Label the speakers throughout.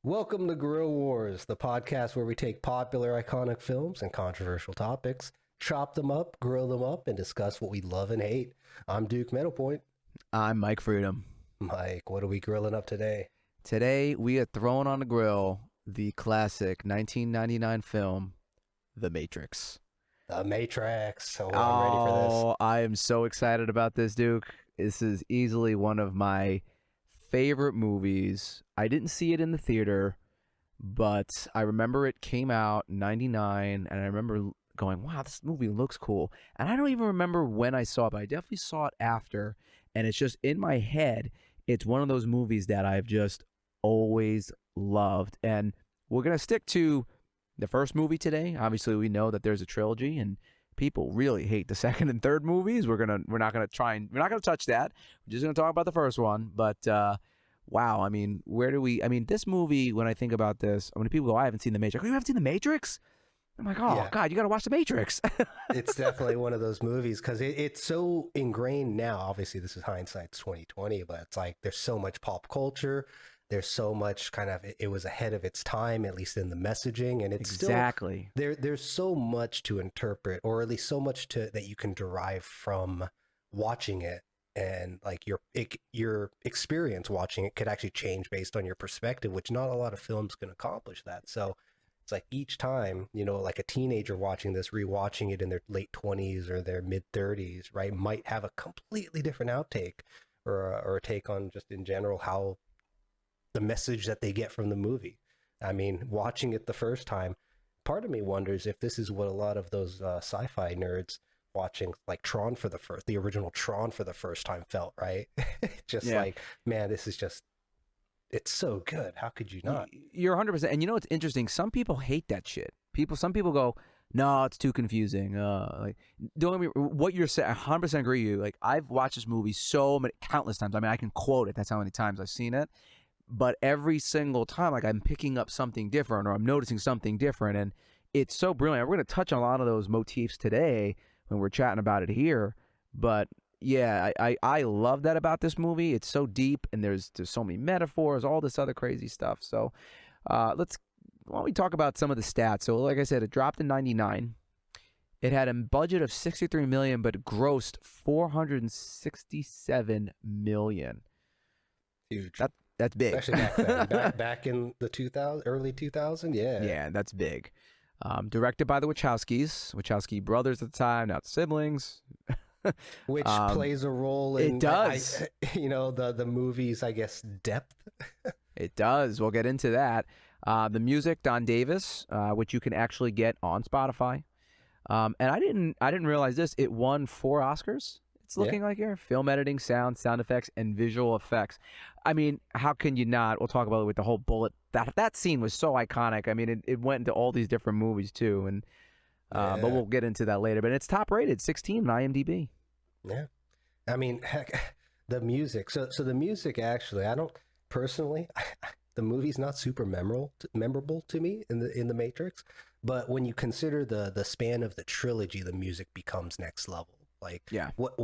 Speaker 1: Welcome to Grill Wars, the podcast where we take popular, iconic films and controversial topics, chop them up, grill them up, and discuss what we love and hate. I'm Duke Meadowpoint.
Speaker 2: I'm Mike Freedom.
Speaker 1: Mike, what are we grilling up today?
Speaker 2: Today, we are throwing on the grill the classic 1999 film, The Matrix.
Speaker 1: The Matrix. Oh, I'm ready for this.
Speaker 2: I am so excited about this, Duke. This is easily one of my favorite movies. I didn't see it in the theater, but I remember it came out in 99, and I remember going, wow, this movie looks cool. And I don't even remember when I saw it, but I definitely saw it after, and it's just in my head. It's one of those movies that I've just always loved. And we're going to stick to the first movie today. Obviously, we know that there's a trilogy, and people really hate the second and third movies. We're not gonna touch that. We're just gonna talk about the first one. But wow, I mean, this movie, when I think about this, when people go, I haven't seen The Matrix. Oh, you haven't seen The Matrix? I'm like, oh, yeah. God, you got to watch The Matrix.
Speaker 1: It's definitely one of those movies because it's so ingrained now. Obviously, this is hindsight's 2020, but it's like there's so much pop culture. There's so much it was ahead of its time, at least in the messaging. And it's
Speaker 2: exactly
Speaker 1: there's so much to interpret, or at least so much that you can derive from watching it. And like your experience watching it could actually change based on your perspective, which not a lot of films can accomplish that. So it's like each time, like a teenager watching this, rewatching it in their late 20s or their mid 30s, right, might have a completely different outtake or a take on just in general how the message that they get from the movie. I mean, watching it the first time, part of me wonders if this is what a lot of those sci-fi nerds watching like the original Tron for the first time felt, right? Like, man, this is just, it's so good. How could you not?
Speaker 2: You're 100%. And you know what's interesting? Some people hate that shit. Some people go, no, it's too confusing. What you're saying, I 100% agree with you. Like, I've watched this movie countless times. I mean, I can quote it. That's how many times I've seen it. But every single time, like, I'm picking up something different or I'm noticing something different. And it's so brilliant. We're going to touch on a lot of those motifs today when we're chatting about it here. But yeah, I love that about this movie. It's so deep and there's so many metaphors, all this other crazy stuff. So why don't we talk about some of the stats? So like I said, it dropped in 99. It had a budget of $63 million, but it grossed $467 million.
Speaker 1: Huge.
Speaker 2: That's big.
Speaker 1: Especially back then. back in the early 2000s, yeah.
Speaker 2: Yeah, that's big. Directed by the Wachowski brothers at the time, not siblings.
Speaker 1: Which plays a role in...
Speaker 2: It does.
Speaker 1: The movie's, I guess, depth.
Speaker 2: It does. We'll get into that. The music, Don Davis, which you can actually get on Spotify. And I didn't realize this. It won 4 Oscars. It's looking like here. Film editing, sound effects, and visual effects. I mean, how can you not? We'll talk about it with the whole bullet. That scene was so iconic. I mean, it went into all these different movies too. And but we'll get into that later. But it's top rated, 16 on IMDb.
Speaker 1: Yeah. I mean, heck, the music. So the music, actually, I don't personally, the movie's not super memorable to me in the Matrix. But when you consider the span of the trilogy, the music becomes next level. Like, yeah, what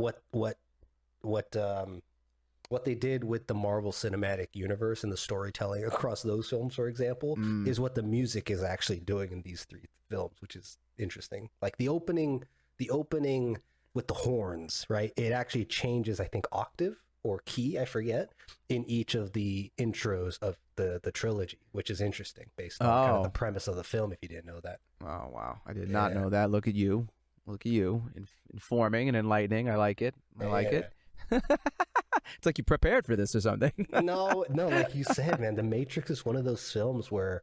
Speaker 1: they did with the Marvel Cinematic Universe and the storytelling across those films, for example, is what the music is actually doing in these 3 films, which is interesting. Like the opening with the horns, right? It actually changes, I think, octave or key, I forget, in each of the intros of the trilogy, which is interesting based on kind of the premise of the film, if you didn't know that.
Speaker 2: Oh, wow. I did not know that. Look at you. Informing and enlightening. I like it. It. It's like you prepared for this or something.
Speaker 1: No, like you said, man, The Matrix is one of those films where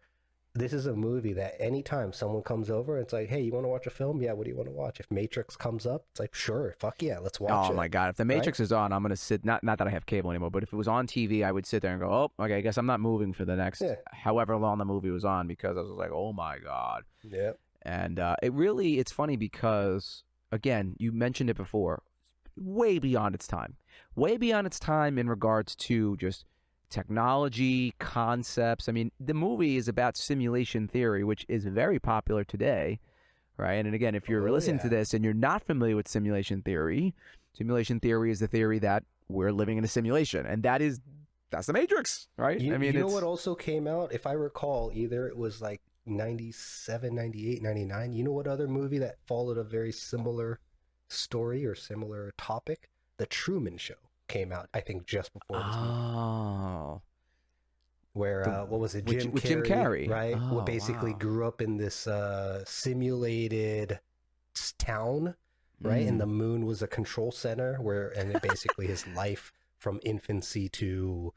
Speaker 1: this is a movie that anytime someone comes over, it's like, hey, you want to watch a film? Yeah, what do you want to watch? If Matrix comes up, it's like, sure, fuck yeah, let's watch it.
Speaker 2: Oh my God. If The Matrix is on, I'm going to sit, not that I have cable anymore, but if it was on TV, I would sit there and go, oh, okay, I guess I'm not moving for the next however long the movie was on, because I was like, oh my God.
Speaker 1: Yeah.
Speaker 2: And it's funny because, again, you mentioned it before, way beyond its time in regards to just technology, concepts. I mean, the movie is about simulation theory, which is very popular today, right? And again, if you're listening to this and you're not familiar with simulation theory is the theory that we're living in a simulation. And that is that's the Matrix, right?
Speaker 1: You,
Speaker 2: I mean,
Speaker 1: you know what also came out? If I recall, either it was like 97, 98, 99. You know what other movie that followed a very similar story or similar topic? The Truman Show came out, I think, just before this movie.
Speaker 2: Oh,
Speaker 1: Where, what was it?
Speaker 2: with Jim Carrey,
Speaker 1: right?
Speaker 2: Oh,
Speaker 1: What basically
Speaker 2: wow.
Speaker 1: grew up in this simulated town, right? And the moon was a control center and it basically his life from infancy to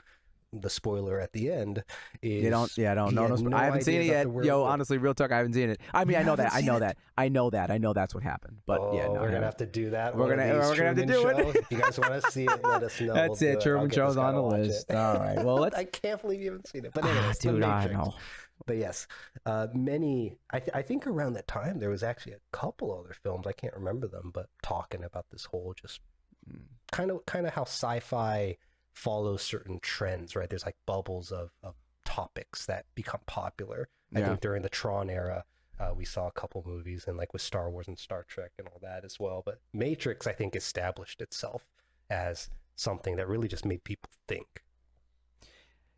Speaker 1: the spoiler at the end is
Speaker 2: You don't, yeah,
Speaker 1: he
Speaker 2: no,
Speaker 1: had
Speaker 2: I haven't seen it
Speaker 1: idea about
Speaker 2: yet.
Speaker 1: the word
Speaker 2: Yo,
Speaker 1: war.
Speaker 2: honestly, real talk, I haven't seen it. I mean,
Speaker 1: You
Speaker 2: I know
Speaker 1: haven't
Speaker 2: that,
Speaker 1: seen it?
Speaker 2: I know that's what happened. But yeah, no,
Speaker 1: We're gonna have to do that.
Speaker 2: We're gonna have to do it.
Speaker 1: If you guys want to see it, let us know.
Speaker 2: That's
Speaker 1: We'll
Speaker 2: it.
Speaker 1: do I'll
Speaker 2: Truman
Speaker 1: get
Speaker 2: Show's
Speaker 1: this guy
Speaker 2: on
Speaker 1: to
Speaker 2: the
Speaker 1: watch
Speaker 2: list.
Speaker 1: it.
Speaker 2: All right. Well, let's.
Speaker 1: I can't believe you haven't seen it. But anyways, The
Speaker 2: Dude, I
Speaker 1: Matrix.
Speaker 2: know.
Speaker 1: But yes, many. I think around that time there was actually a couple other films. I can't remember them, but talking about this whole just kind of how sci-fi follows certain trends, right? There's like bubbles of topics that become popular. I think during the Tron era, we saw a couple movies, and like with Star Wars and Star Trek and all that as well. But Matrix, I think, established itself as something that really just made people think.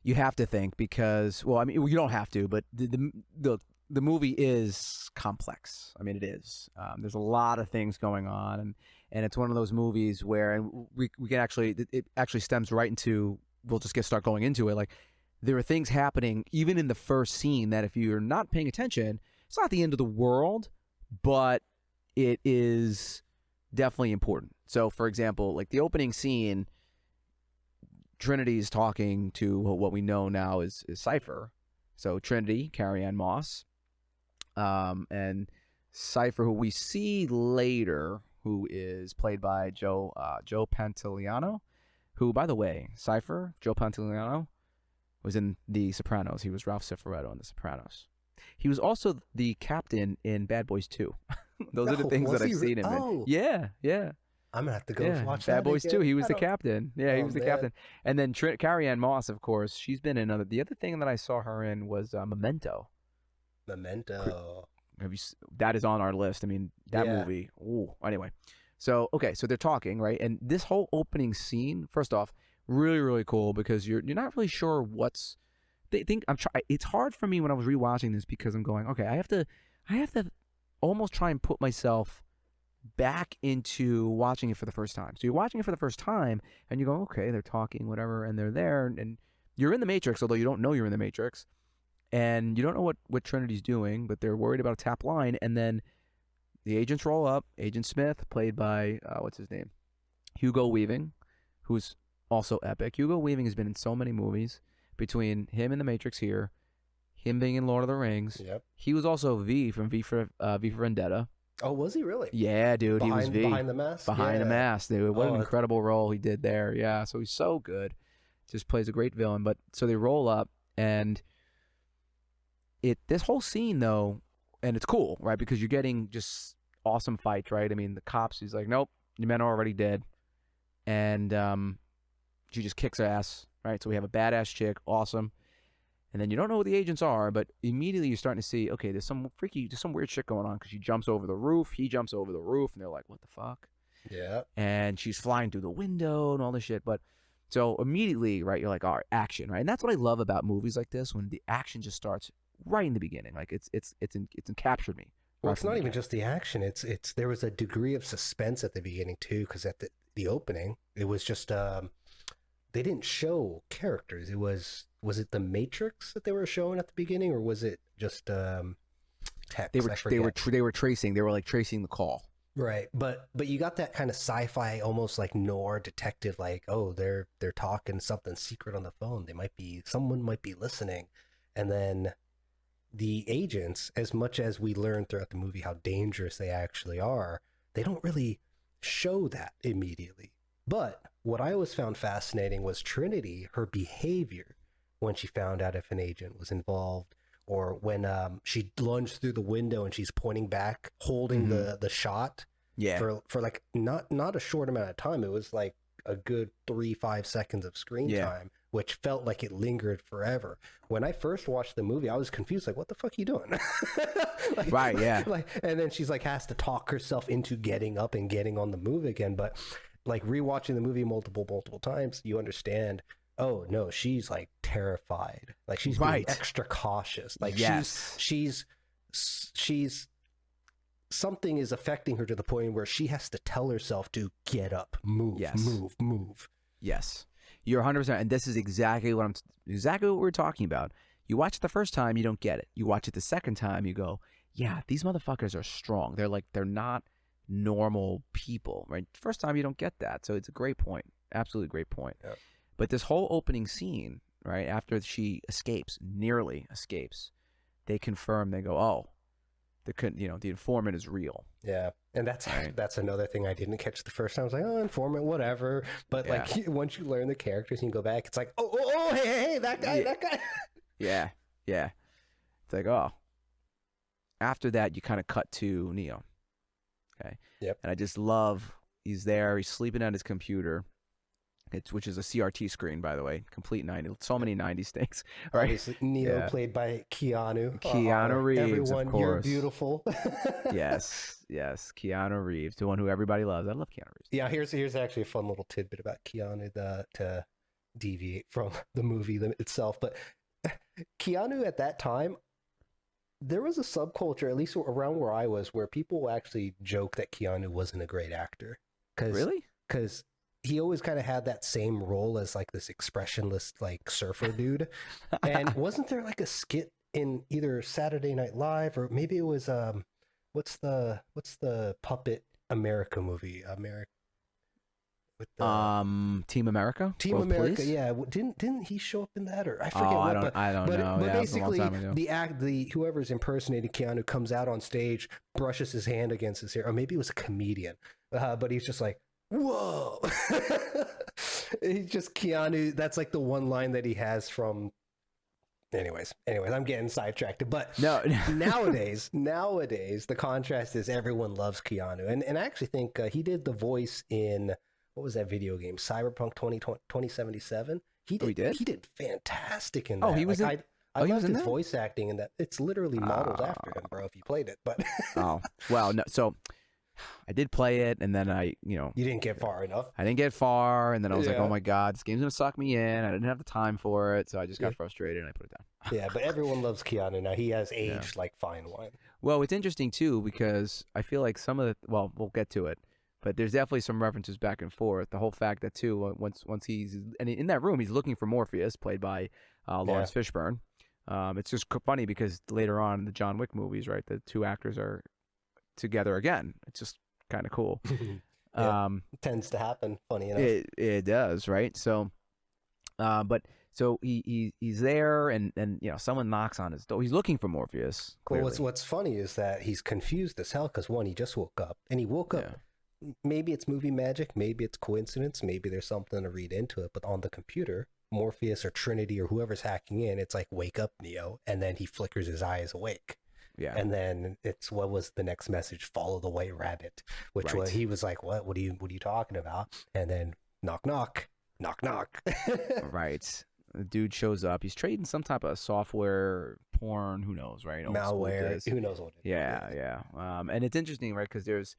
Speaker 2: You have to think because, well, I mean, you don't have to, but the movie is complex. I mean, it is. There's a lot of things going on, and it's one of those movies where, and we can actually, it actually stems right into, we'll just start going into it. Like, there are things happening even in the first scene that if you're not paying attention, it's not the end of the world, but it is definitely important. So, for example, like the opening scene, Trinity's talking to what we know now is Cypher. So Trinity, Carrie-Anne Moss, and Cypher, who we see later, who is played by Joe Pantoliano, who, by the way, Cypher, Joe Pantoliano, was in The Sopranos. He was Ralph Cifaretto in The Sopranos. He was also the captain in Bad Boys 2. Those are the things that I've seen him in. Yeah, yeah.
Speaker 1: I'm gonna have to go watch that.
Speaker 2: Bad Boys
Speaker 1: again.
Speaker 2: 2. He was the captain. Yeah, he was the
Speaker 1: man.
Speaker 2: captain. And then Carrie-Anne Moss, of course, she's been in the other thing that I saw her in was Memento.
Speaker 1: Memento.
Speaker 2: That is on our list. I mean, that movie. Ooh. Anyway, so they're talking, right? And this whole opening scene, first off, really, really cool because you're not really sure what's. They think it's hard for me when I was rewatching this because I'm going, okay, I have to almost try and put myself back into watching it for the first time. So you're watching it for the first time and you go, okay, they're talking, whatever, and they're there, and you're in the Matrix, although you don't know you're in the Matrix, and you don't know what Trinity's doing, but they're worried about a tap line, and then the agents roll up. Agent Smith, played by what's his name, Hugo Weaving, who's also epic. Hugo Weaving has been in so many movies. Between him in the Matrix here, him being in Lord of the Rings, he was also V from V for Vendetta.
Speaker 1: Oh, was he really?
Speaker 2: Yeah, dude. He was V.
Speaker 1: Behind the mask?
Speaker 2: Behind the mask, dude. What an incredible role he did there. Yeah, so he's so good. Just plays a great villain. But so they roll up, and this whole scene, though, and it's cool, right? Because you're getting just awesome fights, right? I mean, the cops, he's like, nope, your men are already dead. And she just kicks her ass, right? So we have a badass chick, awesome. And then you don't know who the agents are, but immediately you're starting to see, okay, there's some weird shit going on because she jumps over the roof, he jumps over the roof, and they're like, what the fuck?
Speaker 1: Yeah.
Speaker 2: And she's flying through the window and all this shit. But so immediately, right, you're like, all right, action, right? And that's what I love about movies like this, when the action just starts right in the beginning. Like it's captured me.
Speaker 1: Well, it's not even just the action. It's there was a degree of suspense at the beginning too, because at the opening, it was just they didn't show characters. It was it the Matrix that they were showing at the beginning, or was it just text?
Speaker 2: They were tracing. They were like tracing the call.
Speaker 1: Right, but you got that kind of sci-fi, almost like noir detective, like, oh, they're talking something secret on the phone. Someone might be listening, and then the agents, as much as we learn throughout the movie how dangerous they actually are, they don't really show that immediately. But what I always found fascinating was Trinity, her behavior when she found out if an agent was involved, or when she lunged through the window and she's pointing back, holding the shot.
Speaker 2: Yeah.
Speaker 1: For like not a short amount of time. It was like a good 3-5 seconds of screen time, which felt like it lingered forever. When I first watched the movie, I was confused, like, what the fuck are you doing?
Speaker 2: Right, yeah.
Speaker 1: And then she's like has to talk herself into getting up and getting on the move again. But like rewatching the movie multiple times, you understand, oh no, she's like terrified. Like she's being extra cautious. Like she's something is affecting her to the point where she has to tell herself to get up, move, move.
Speaker 2: Yes. You're 100%. And this is exactly what we're talking about. You watch it the first time, you don't get it. You watch it the second time, you go, yeah, these motherfuckers are strong. They're not normal people, right? First time, you don't get that. So it's a great point. Absolutely great point.
Speaker 1: Yep.
Speaker 2: But this whole opening scene, right, after she nearly escapes, they confirm, they go, oh, the informant is real.
Speaker 1: Yeah. And that's another thing I didn't catch the first time. I was like, oh, informant, whatever. But like once you learn the characters and you go back, it's like, oh, hey, that guy.
Speaker 2: Yeah. It's like, oh. After that, you kind of cut to Neo. Okay.
Speaker 1: Yep.
Speaker 2: And I just love, he's there, he's sleeping at his computer. Which is a CRT screen, by the way. Complete 90s. So many 90s things. Right?
Speaker 1: Obviously, Neo played by Keanu.
Speaker 2: Keanu Reeves,
Speaker 1: everyone,
Speaker 2: of course.
Speaker 1: You're beautiful.
Speaker 2: Yes. Keanu Reeves, the one who everybody loves. I love Keanu Reeves.
Speaker 1: Yeah, here's actually a fun little tidbit about Keanu to deviate from the movie itself. But Keanu at that time, there was a subculture, at least around where I was, where people actually joke that Keanu wasn't a great actor.
Speaker 2: Really?
Speaker 1: Because he always kind of had that same role as like this expressionless like surfer dude. And wasn't there like a skit in either Saturday Night Live or maybe it was what's the puppet America movie? With the
Speaker 2: Team America?
Speaker 1: Team
Speaker 2: World
Speaker 1: America,
Speaker 2: Police?
Speaker 1: yeah. Didn't he show up in that, or I forget?
Speaker 2: I don't know.
Speaker 1: But
Speaker 2: yeah,
Speaker 1: basically,
Speaker 2: it was a long time ago.
Speaker 1: the whoever's impersonating Keanu comes out on stage, brushes his hand against his hair, or maybe it was a comedian, but he's just like, whoa. He's just Keanu. That's like the one line that he has from. Anyways, I'm getting sidetracked. But
Speaker 2: no.
Speaker 1: nowadays, the contrast is everyone loves Keanu, and I actually think he did the voice in. What was that video game? Cyberpunk 2077. He did. He did fantastic in that.
Speaker 2: Oh, he was.
Speaker 1: I loved his voice acting in that. It's literally modeled after him, bro. If you played it, but
Speaker 2: oh well, no. So I did play it, and then
Speaker 1: you didn't get far enough.
Speaker 2: I didn't get far, and then I was like, oh my god, this game's gonna suck me in. I didn't have the time for it, so I just got frustrated and I put it down.
Speaker 1: Yeah, but everyone loves Keanu now. He has aged like fine wine.
Speaker 2: Well, it's interesting too because I feel like some of the we'll get to it. But there's definitely some references back and forth. The whole fact that too, once he's in that room, he's looking for Morpheus, played by Lawrence Fishburne. It's just funny because later on in the John Wick movies, right, the two actors are together again. It's just kind of cool.
Speaker 1: It tends to happen. Funny enough,
Speaker 2: it does, right? So, but so he's there, and someone knocks on his door. He's looking for Morpheus. Clearly.
Speaker 1: Well, what's funny is that he's confused as hell because one, he just woke up, and he woke up. Maybe it's movie magic, maybe it's coincidence, maybe there's something to read into it, but on the computer, Morpheus or Trinity or whoever's hacking in, it's like, wake up, Neo, and then he flickers his eyes awake. Yeah. And then it's, what was the next message? Follow the white rabbit, which was, he was like, what are you talking about? And then knock, knock, knock, knock.
Speaker 2: Right. The dude shows up. He's trading some type of software, porn, who knows, right?
Speaker 1: Malware, who knows what it is.
Speaker 2: Yeah. And it's interesting, right? Because there's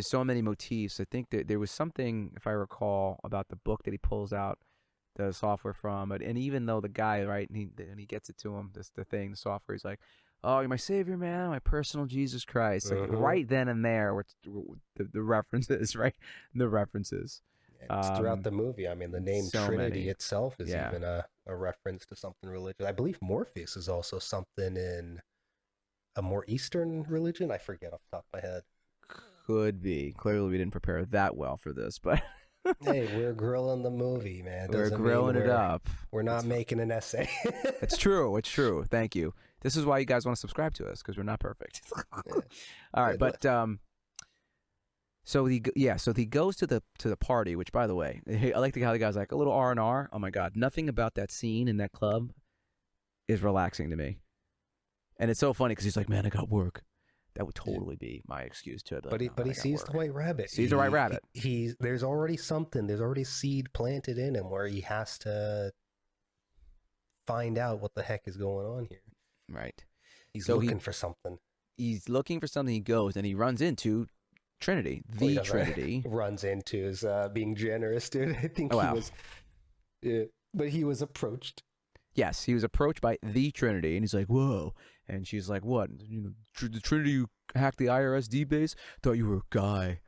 Speaker 2: so many motifs. I think that there was something, if I recall, about the book that he pulls out the software from. And even though the guy, right, and he gets it to him, the software, he's like, oh, you're my savior, man, my personal Jesus Christ. Like right then and there, the references, right? The references.
Speaker 1: It's throughout the movie. I mean, the name Trinity itself is even a reference to something religious. I believe Morpheus is also something in a more Eastern religion. I forget off the top of my head.
Speaker 2: Could be. Clearly, we didn't prepare that well for this, but
Speaker 1: hey, we're grilling the movie, man.
Speaker 2: We're grilling it up.
Speaker 1: We're not making an essay.
Speaker 2: It's true. It's true. Thank you. This is why you guys want to subscribe to us, because we're not perfect. All right, but so he goes to the party, which, by the way, I like how the guy's like a little R&R. Oh my God, nothing about that scene in that club is relaxing to me, and it's so funny because he's like, man, I got work. That would totally be my excuse to it.
Speaker 1: But he sees the white rabbit.
Speaker 2: Sees the white rabbit.
Speaker 1: There's already something. There's already seed planted in him where he has to find out what the heck is going on here.
Speaker 2: Right.
Speaker 1: He's looking for something.
Speaker 2: He's looking for something. He goes and he runs into Trinity. Trinity
Speaker 1: runs into is being generous, dude. I think he was. Yeah, but he was approached.
Speaker 2: Yes, he was approached by the Trinity, and he's like, "Whoa!" And she's like, "What? The Trinity, you hacked the IRS base? Thought you were a guy."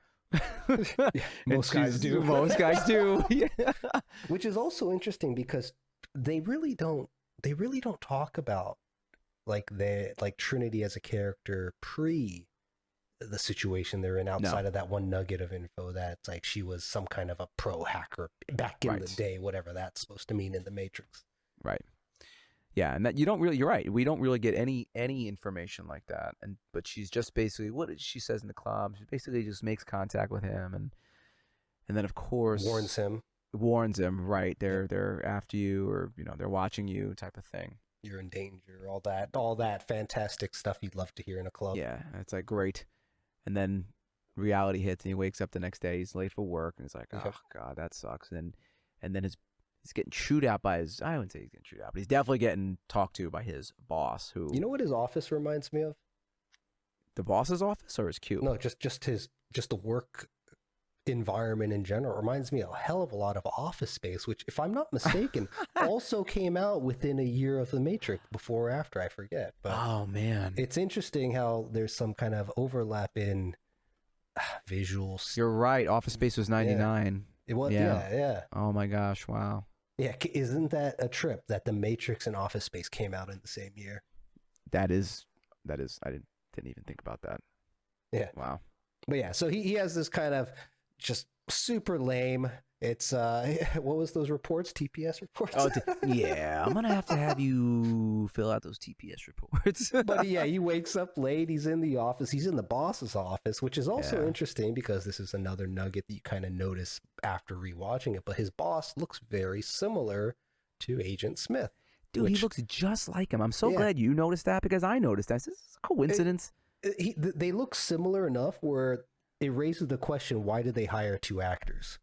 Speaker 1: Yeah, most guys do.
Speaker 2: Most guys do. Yeah.
Speaker 1: Which is also interesting because they really don't talk about like Trinity as a character pre the situation they're in, outside of that one nugget of info that's like she was some kind of a pro hacker back in the day, whatever that's supposed to mean in the Matrix.
Speaker 2: Right. Yeah, and that you're right. We don't really get any information like that. But she's just basically what she says in the club. She basically just makes contact with him, and then of course
Speaker 1: warns him.
Speaker 2: Right. They're after you, or they're watching you, type of thing.
Speaker 1: You're in danger. All that fantastic stuff you'd love to hear in a club.
Speaker 2: Yeah, it's like great. And then reality hits, and he wakes up the next day. He's late for work, and he's like, "Oh God, that sucks." And then he's getting chewed out by his. I wouldn't say he's getting chewed out, but he's definitely getting talked to by his boss. Who,
Speaker 1: you know what his office reminds me of?
Speaker 2: The boss's office or his cube?
Speaker 1: No, just the work environment in general reminds me a hell of a lot of Office Space, which, if I'm not mistaken, also came out within a year of The Matrix, before or after, I forget. But
Speaker 2: oh man,
Speaker 1: it's interesting how there's some kind of overlap in visuals.
Speaker 2: You're right. Office Space was 99.
Speaker 1: It was, yeah.
Speaker 2: Oh my gosh, wow.
Speaker 1: Yeah, isn't that a trip that The Matrix and Office Space came out in the same year?
Speaker 2: That is. I didn't even think about that.
Speaker 1: Yeah.
Speaker 2: Wow.
Speaker 1: But yeah, so he has this kind of just super lame. It's what was those reports? TPS reports?
Speaker 2: Oh, yeah. I'm gonna have you fill out those TPS reports.
Speaker 1: But yeah, he wakes up late. He's in the office. He's in the boss's office, which is also interesting because this is another nugget that you kind of notice after rewatching it. But his boss looks very similar to Agent Smith.
Speaker 2: Dude, he looks just like him. I'm so glad you noticed that, because I noticed that. This is a coincidence.
Speaker 1: They look similar enough where it raises the question, why did they hire two actors?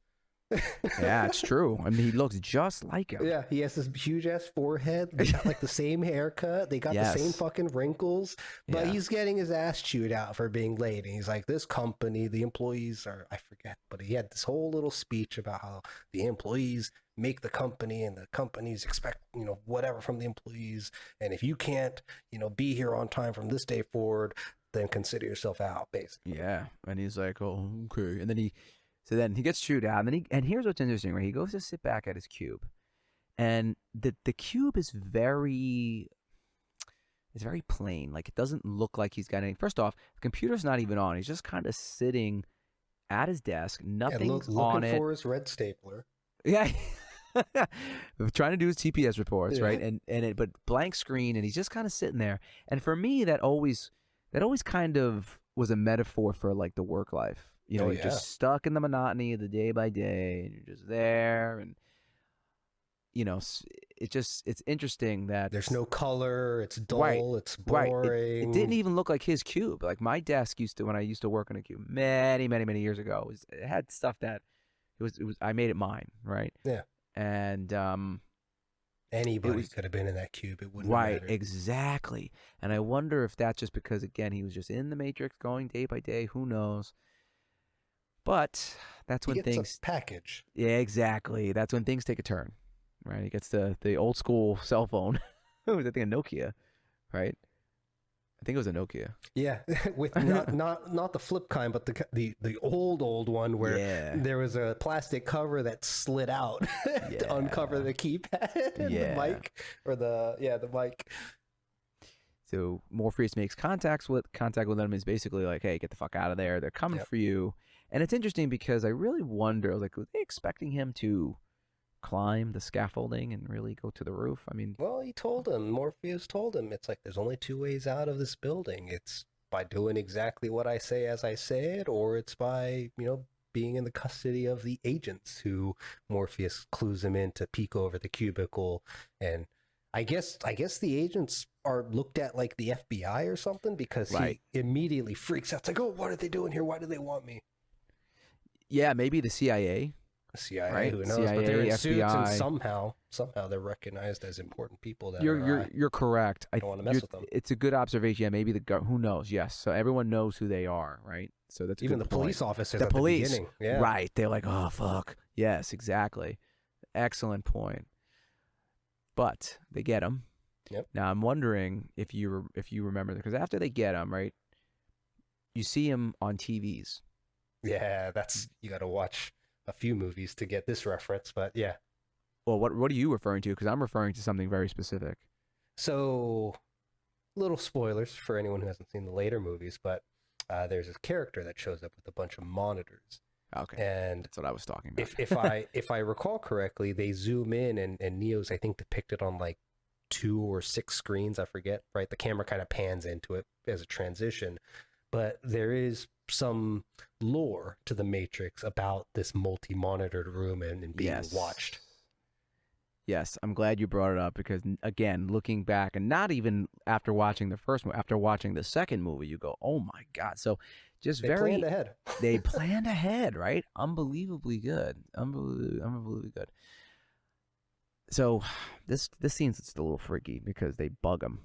Speaker 2: Yeah, it's true. I mean, he looks just like him.
Speaker 1: Yeah, he has this huge ass forehead. They got like the same haircut. They got the same fucking wrinkles. But he's getting his ass chewed out for being late. And he's like, this company, the employees are, I forget, but he had this whole little speech about how the employees make the company and the companies expect, whatever from the employees. And if you can't, be here on time from this day forward, then consider yourself out, basically.
Speaker 2: Yeah. And he's like, oh, okay. And then he gets chewed out, and here's what's interesting, right? He goes to sit back at his cube, and the cube is very plain. Like, it doesn't look like he's got any. First off, the computer's not even on. He's just kind of sitting at his desk. Nothing's on it.
Speaker 1: Looking for his red stapler.
Speaker 2: Yeah. Trying to do his TPS reports, right? But blank screen, and he's just kind of sitting there. And for me, that always kind of was a metaphor for like the work life. You're just stuck in the monotony of the day by day, and you're just there, and it's interesting that
Speaker 1: there's no color, it's dull, it's
Speaker 2: boring.
Speaker 1: Right.
Speaker 2: It didn't even look like his cube. Like my desk when I used to work in a cube many, many, many years ago, it had stuff that it was I made it mine, right?
Speaker 1: Yeah.
Speaker 2: And
Speaker 1: anybody could have been in that cube. It wouldn't
Speaker 2: right,
Speaker 1: matter.
Speaker 2: Exactly. And I wonder if that's just because, again, he was just in the Matrix, going day by day. Who knows? But that's when things
Speaker 1: package.
Speaker 2: Yeah, exactly. That's when things take a turn, right? He gets the old school cell phone. It was, I think, a Nokia, right? I think it was a Nokia.
Speaker 1: Yeah, with not the flip kind, but the old one where there was a plastic cover that slid out to uncover the keypad and the mic, or the mic.
Speaker 2: So Morpheus makes contact with them. Is basically like, hey, get the fuck out of there. They're coming for you. And it's interesting because I really wonder, I was like, were they expecting him to climb the scaffolding and really go to the roof? I mean,
Speaker 1: well, Morpheus told him, it's like, there's only two ways out of this building. It's by doing exactly what I say as I say it, or it's by, being in the custody of the agents, who Morpheus clues him in to peek over the cubicle. And I guess the agents are looked at like the FBI or something, because he immediately freaks out. It's like, oh, what are they doing here? Why do they want me?
Speaker 2: Yeah, maybe the CIA.
Speaker 1: CIA,
Speaker 2: right?
Speaker 1: Who knows?
Speaker 2: CIA,
Speaker 1: but they're in
Speaker 2: FBI.
Speaker 1: suits, and somehow they're recognized as important people.
Speaker 2: You're correct.
Speaker 1: I don't want to mess with them.
Speaker 2: It's a good observation. Yeah, maybe who knows? Yes, so everyone knows who they are, right? So that's
Speaker 1: even
Speaker 2: the
Speaker 1: police officers.
Speaker 2: The
Speaker 1: at
Speaker 2: police,
Speaker 1: the beginning. Yeah.
Speaker 2: Right? They're like, oh fuck, yes, exactly. excellent point. But they get him.
Speaker 1: Yep.
Speaker 2: Now I'm wondering if you remember, because after they get him, right, you see him on TVs.
Speaker 1: Yeah, you got to watch a few movies to get this reference, but yeah.
Speaker 2: Well, what are you referring to? Because I'm referring to something very specific.
Speaker 1: So, little spoilers for anyone who hasn't seen the later movies, but there's this character that shows up with a bunch of monitors.
Speaker 2: Okay,
Speaker 1: and
Speaker 2: that's what I was talking about.
Speaker 1: if I recall correctly, they zoom in and Neo's, I think, depicted on like 2 or 6 screens. I forget. Right, the camera kind of pans into it as a transition, but there is some lore to the Matrix about this multi-monitored room and being watched.
Speaker 2: Yes, I'm glad you brought it up because, again, looking back, and not even after watching the first movie, after watching the second movie, you go, oh my God. So just
Speaker 1: they planned ahead.
Speaker 2: They planned ahead, right? Unbelievably good. Unbelievably good. So this scene's just a little freaky because they bug him.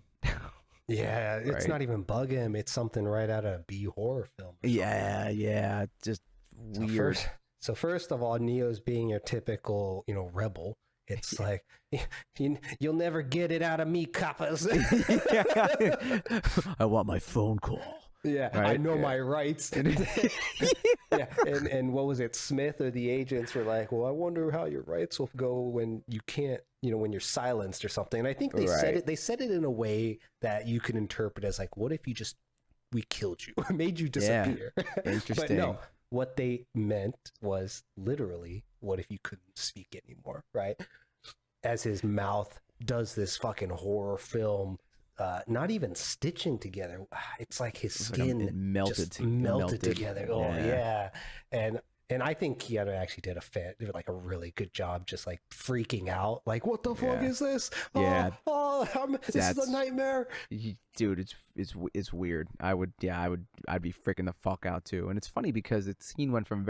Speaker 1: Yeah, it's
Speaker 2: right?
Speaker 1: not even bug him. It's something right out of a B horror film.
Speaker 2: Yeah. Just weird.
Speaker 1: So first of all, Neo's being your typical, rebel. It's like, you'll never get it out of me, coppers.
Speaker 2: I want my phone call.
Speaker 1: Yeah, right? I know my rights. Yeah, and what was it? Smith or the agents were like, well, I wonder how your rights will go when you can't, when you're silenced or something. And I think they said it in a way that you can interpret as like, what if we killed you, made you disappear?
Speaker 2: Yeah. Interesting.
Speaker 1: But no, what they meant was literally, what if you couldn't speak anymore, right? As his mouth does this fucking horror film, not even stitching together. It's like his skin
Speaker 2: like melted
Speaker 1: together. Oh yeah. And I think Keanu actually did a really good job, just like freaking out, like, what the fuck is this?
Speaker 2: Yeah.
Speaker 1: This is a nightmare.
Speaker 2: Dude, it's weird. I'd be freaking the fuck out too. And it's funny because the scene went from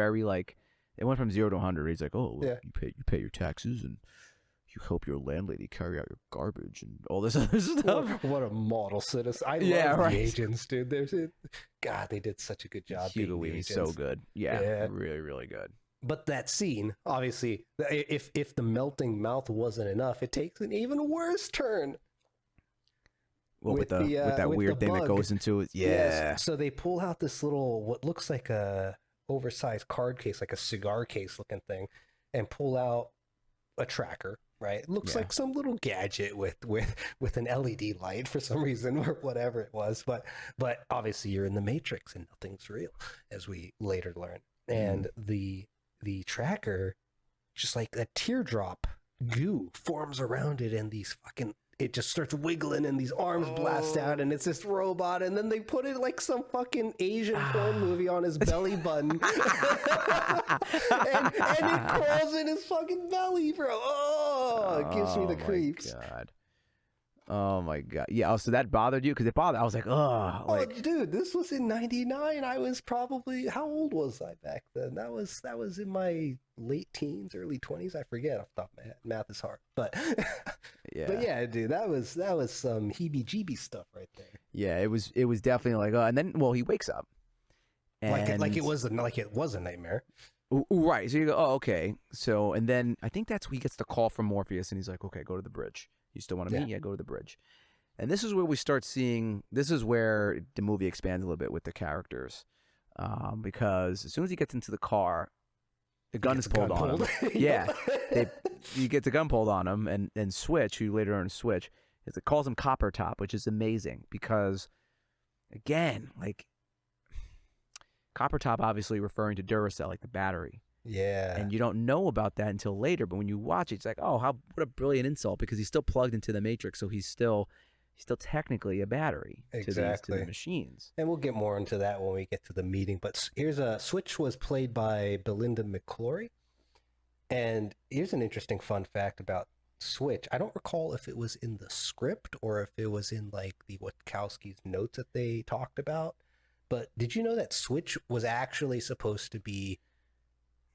Speaker 2: it went from 0 to 100. He's like, oh, yeah. you pay your taxes and you help your landlady carry out your garbage and all this other stuff.
Speaker 1: What a model citizen. I love the agents, dude. God, they did such a good job.
Speaker 2: Hugo Weaving's so good. Yeah, really, really good.
Speaker 1: But that scene, obviously, if the melting mouth wasn't enough, it takes an even worse turn.
Speaker 2: Well, with that weird thing that goes into it. Yeah.
Speaker 1: Yes. So they pull out this little, what looks like a oversized card case, like a cigar case looking thing, and pull out a tracker. Right, it looks like some little gadget with an LED light for some reason, or whatever it was. But obviously you're in the Matrix and nothing's real, as we later learn. And the tracker, just like a teardrop goo forms around it, and it just starts wiggling, and these arms blast out, and it's this robot, and then they put it like some fucking Asian porn movie on his belly button, and it crawls in his fucking belly, bro. Oh, it gives me the creeps.
Speaker 2: God. Oh my God. Yeah. Oh, so that bothered you? Because it bothered. I was like, oh,
Speaker 1: dude, this was in '99. I was probably, how old was I back then? That was in my late teens, early 20s. I forget off the top of my head. Math is hard, but But yeah, dude, that was some heebie-jeebie stuff right there.
Speaker 2: Yeah, it was definitely like, and then he wakes up, and
Speaker 1: like it was a nightmare.
Speaker 2: Right. So you go, oh, okay. So, and then I think that's when he gets the call from Morpheus, and he's like, okay, go to the bridge. You still want to meet? Yeah, go to the bridge. And this is where we start seeing, this is where the movie expands a little bit with the characters. Because as soon as he gets into the car, the gun is pulled on him. Yeah. He gets the gun pulled on him, and Switch, who later on Switch, it calls him Copper Top, which is amazing because, again, like, Copper Top obviously referring to Duracell, like the battery.
Speaker 1: Yeah.
Speaker 2: And you don't know about that until later, but when you watch it, it's like, oh, what a brilliant insult, because he's still plugged into the Matrix, so he's still technically a battery to the machines.
Speaker 1: And we'll get more into that when we get to the meeting. But Switch was played by Belinda McClory. And here's an interesting fun fact about Switch. I don't recall if it was in the script or if it was in like the Wachowski's notes that they talked about. But did you know that Switch was actually supposed to be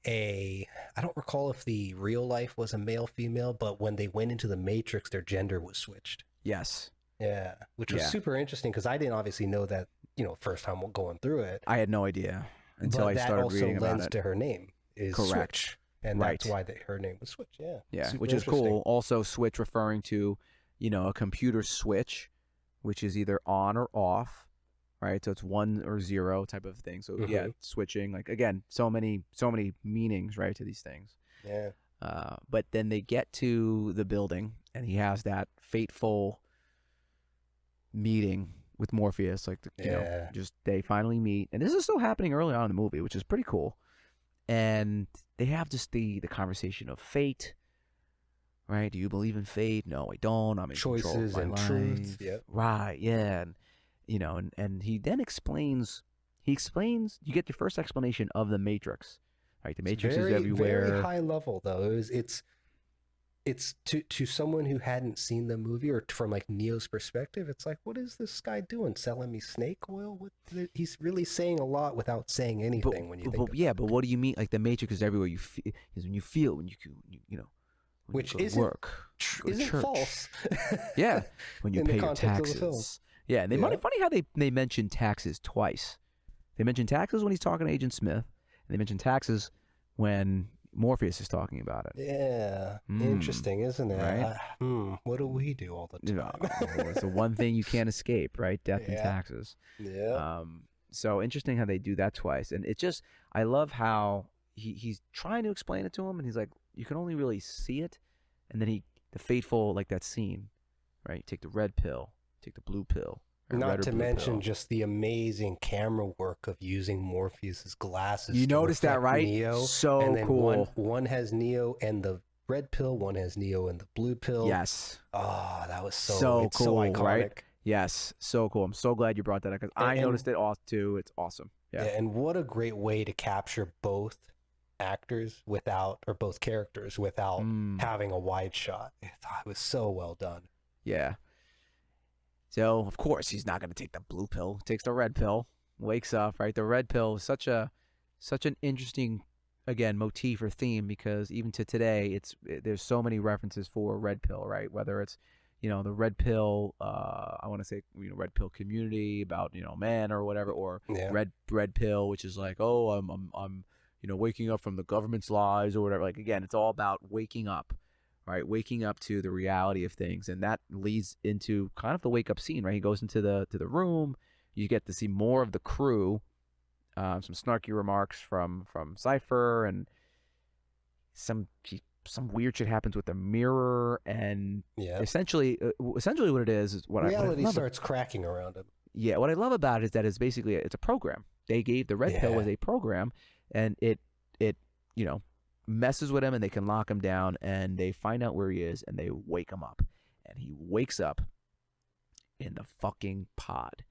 Speaker 1: I don't recall if the real life was a male female, but when they went into the Matrix, their gender was switched.
Speaker 2: Yes.
Speaker 1: Yeah, which was super interesting because I didn't obviously know that, first time going through it.
Speaker 2: I had no idea until I started reading about it.
Speaker 1: That also lends to her name is
Speaker 2: correct.
Speaker 1: Switch. and
Speaker 2: Right.
Speaker 1: that's why her name was Switch. Yeah,
Speaker 2: Yeah,
Speaker 1: super
Speaker 2: which is
Speaker 1: interesting.
Speaker 2: cool. Also, switch referring to, a computer switch, which is either on or off, right? So it's 1 or 0 type of thing. So yeah,
Speaker 1: Mhm.
Speaker 2: switching. Like again, so many meanings, right, to these things.
Speaker 1: Yeah,
Speaker 2: But then they get to the building, and he has that fateful meeting with Morpheus. Like,
Speaker 1: yeah.
Speaker 2: just they finally meet, and this is still happening early on in the movie, which is pretty cool. And they have just the conversation of fate, right? Do you believe in fate? No, I don't. I'm in control of
Speaker 1: Choices
Speaker 2: my
Speaker 1: and
Speaker 2: life.
Speaker 1: truth. Yep.
Speaker 2: Right, yeah. And and he then explains. He explains. You get your first explanation of the Matrix. Right, the Matrix is
Speaker 1: Very,
Speaker 2: everywhere.
Speaker 1: very high level though. It's to someone who hadn't seen the movie, or from like Neo's perspective, it's like, what is this guy doing? Selling me snake oil? He's really saying a lot without saying anything. When you think,
Speaker 2: But what do you mean? Like the Matrix is everywhere. You feel is when you feel when you when
Speaker 1: which
Speaker 2: you go to
Speaker 1: isn't
Speaker 2: work, go to
Speaker 1: isn't
Speaker 2: church.
Speaker 1: false.
Speaker 2: Yeah, when you
Speaker 1: In the
Speaker 2: pay your
Speaker 1: context of the film.
Speaker 2: taxes. Yeah, and they
Speaker 1: Yeah.
Speaker 2: funny how they mention taxes twice. They mention taxes when he's talking to Agent Smith, and they mention taxes when Morpheus is talking about it.
Speaker 1: Yeah, interesting, isn't it?
Speaker 2: right?
Speaker 1: What do we do all the time?
Speaker 2: It's the one thing you can't escape, right? Death and
Speaker 1: Yeah.
Speaker 2: taxes.
Speaker 1: Yeah,
Speaker 2: So interesting how they do that twice, and it just I love how he's trying to explain it to him, and he's like, you can only really see it, and then the fateful, like that scene, right? You take the red pill, take the blue pill. Right?
Speaker 1: not
Speaker 2: Red or
Speaker 1: to
Speaker 2: blue
Speaker 1: mention
Speaker 2: pill.
Speaker 1: just the amazing camera work of using Morpheus's glasses.
Speaker 2: You
Speaker 1: to
Speaker 2: noticed that,
Speaker 1: reflect
Speaker 2: right?
Speaker 1: Neo,
Speaker 2: So
Speaker 1: and then
Speaker 2: cool.
Speaker 1: one has Neo and the red pill, one has Neo and the blue pill.
Speaker 2: Yes.
Speaker 1: Oh, that was
Speaker 2: So
Speaker 1: it's
Speaker 2: cool,
Speaker 1: so iconic.
Speaker 2: right? Yes, so cool. I'm so glad you brought that up because I
Speaker 1: And-
Speaker 2: noticed it all too. It's awesome. Yeah.
Speaker 1: And what a great way to capture both actors without, or both characters without having a wide shot. It was so well done.
Speaker 2: Yeah. So of course he's not going to take the blue pill. He takes the red pill. Wakes up, right? The red pill is such an interesting, again, motif or theme, because even to today, there's so many references for red pill, right? Whether it's the red pill, I want to say red pill community about man or whatever, or
Speaker 1: Yeah.
Speaker 2: red pill, which is like, oh, I'm waking up from the government's lies or whatever. Like again, it's all about waking up. Right, waking up to the reality of things, and that leads into kind of the wake up scene. Right, he goes into the room. You get to see more of the crew. Some snarky remarks from Cypher, and some weird shit happens with the mirror, and
Speaker 1: Yeah.
Speaker 2: essentially what it is what
Speaker 1: Reality
Speaker 2: I love.
Speaker 1: starts cracking around him.
Speaker 2: Yeah, what I love about it is that it's basically it's a program. They gave the red pill as a program, and it messes with him, and they can lock him down, and they find out where he is, and they wake him up, and he wakes up in the fucking pod.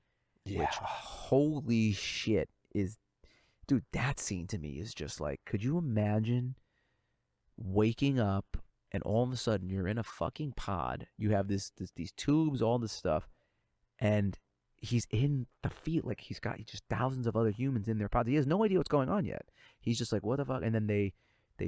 Speaker 1: Yeah.
Speaker 2: Which, holy shit, dude, that scene to me is just like, could you imagine waking up and all of a sudden you're in a fucking pod, you have these tubes, all this stuff, and he's in the field, like he's got just thousands of other humans in their pods. He has no idea what's going on yet. He's just like, what the fuck? And then they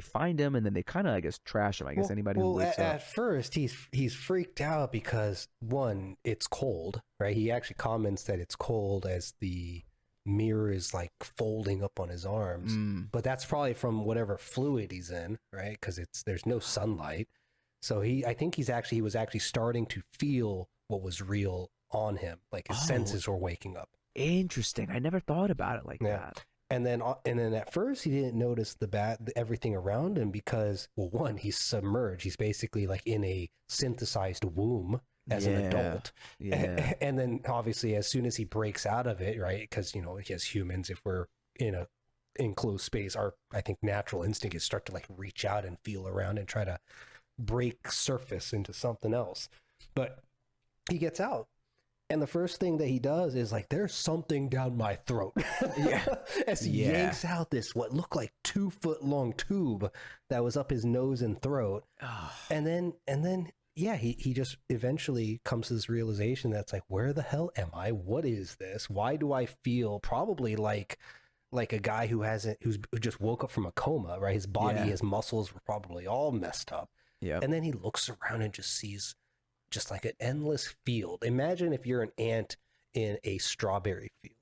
Speaker 2: find him, and then they kind of, I guess, trash him. I guess anybody who wakes up.
Speaker 1: At first, he's freaked out because, one, it's cold, right? He actually comments that it's cold as the mirror is like folding up on his arms. But that's probably from whatever fluid he's in, right? Because there's no sunlight. So I think he was actually starting to feel what was real on him, like his senses were waking up.
Speaker 2: Interesting. I never thought about it like that.
Speaker 1: And then at first he didn't notice everything around him because, well, one, he's submerged. He's basically like in a synthesized womb as an adult.
Speaker 2: Yeah.
Speaker 1: And then obviously as soon as he breaks out of it, right? Because, as humans, if we're in a enclosed space, I think natural instinct is start to like reach out and feel around and try to break surface into something else. But he gets out. And the first thing that he does is like, there's something down my throat.
Speaker 2: Yeah.
Speaker 1: As he yanks out this, what looked like 2-foot long tube that was up his nose and throat. And then, yeah, he just eventually comes to this realization that's like, where the hell am I? What is this? Why do I feel probably like a guy who just woke up from a coma, right? His body, his muscles were probably all messed up.
Speaker 2: Yeah.
Speaker 1: And then he looks around and just sees just like an endless field. Imagine if you're an ant in a strawberry field.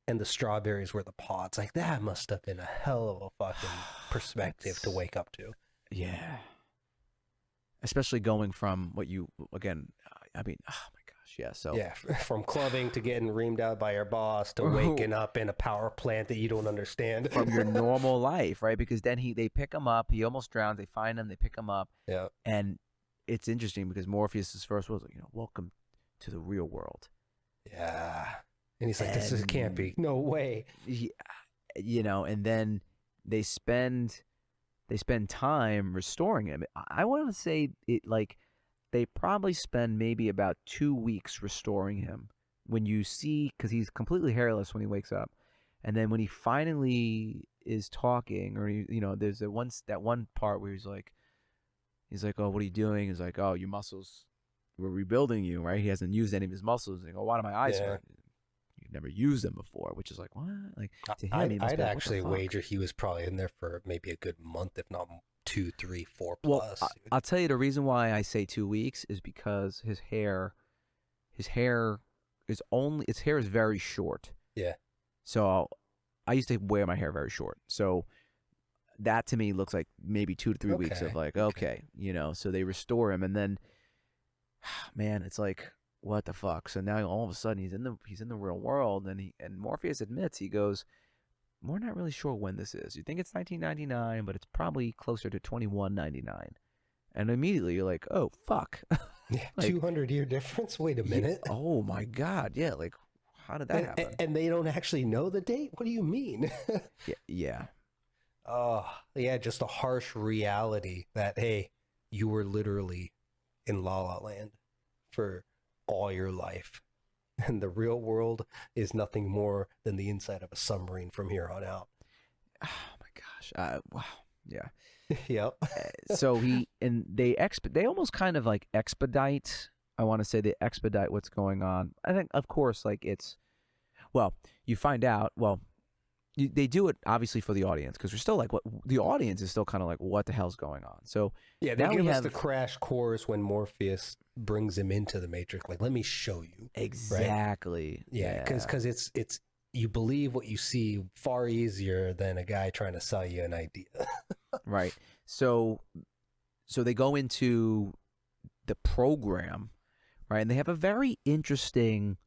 Speaker 1: and the strawberries were the pods. Like that must have been a hell of a fucking perspective to wake up to.
Speaker 2: Yeah. Especially going from what you, again, I mean, oh my gosh, yeah. So
Speaker 1: yeah, from clubbing to getting reamed out by your boss to waking up in a power plant that you don't understand.
Speaker 2: From your normal life, right? Because then they pick him up. He almost drowns. They find him. They pick him up.
Speaker 1: Yeah.
Speaker 2: And it's interesting because Morpheus' first words, like, welcome to the real world.
Speaker 1: Yeah. And he's like, this can't be. No way.
Speaker 2: And then they spend time restoring him. I want to say it like they probably spend maybe about 2 weeks restoring him. When you see, because he's completely hairless when he wakes up, and then when he finally is talking, or there's that one part where he's like, oh, what are you doing? He's like, oh, your muscles, we're rebuilding you, right? He hasn't used any of his muscles. He's like, oh, why do my eyes hurt? You've never used them before, which is like, what? Like to him,
Speaker 1: I'd actually wager he was probably in there for maybe a good month, if not 2, 3, 4 plus.
Speaker 2: Well, I'll tell you the reason why I say 2 weeks is because his hair is very short.
Speaker 1: Yeah.
Speaker 2: So I used to wear my hair very short. So that to me looks like maybe 2 to 3 weeks of like, okay, so they restore him, and then, man, it's like, what the fuck? So now all of a sudden he's in the real world, and Morpheus admits, he goes, we're not really sure when this is. You think it's 1999, but it's probably closer to 2199. And immediately you're like, oh fuck.
Speaker 1: Yeah, like, 200-year difference. Wait a minute.
Speaker 2: Yeah, oh my god. Yeah, like how did that happen?
Speaker 1: And they don't actually know the date? What do you mean?
Speaker 2: Yeah.
Speaker 1: Oh, yeah, just a harsh reality that, hey, you were literally in La La Land for all your life, and the real world is nothing more than the inside of a submarine from here on out.
Speaker 2: Oh my gosh. Wow. Yeah.
Speaker 1: Yep.
Speaker 2: So they almost kind of like expedite. I want to say they expedite what's going on. I think, of course, like you find out, they do it obviously for the audience, because we're still like, what the audience is still kind of like, what the hell's going on? So
Speaker 1: yeah, they give us the crash course when Morpheus brings him into the Matrix. Like, let me show you.
Speaker 2: Exactly.
Speaker 1: Right? Yeah, because it's you believe what you see far easier than a guy trying to sell you an idea.
Speaker 2: Right. So they go into the program, right, and they have a very interesting.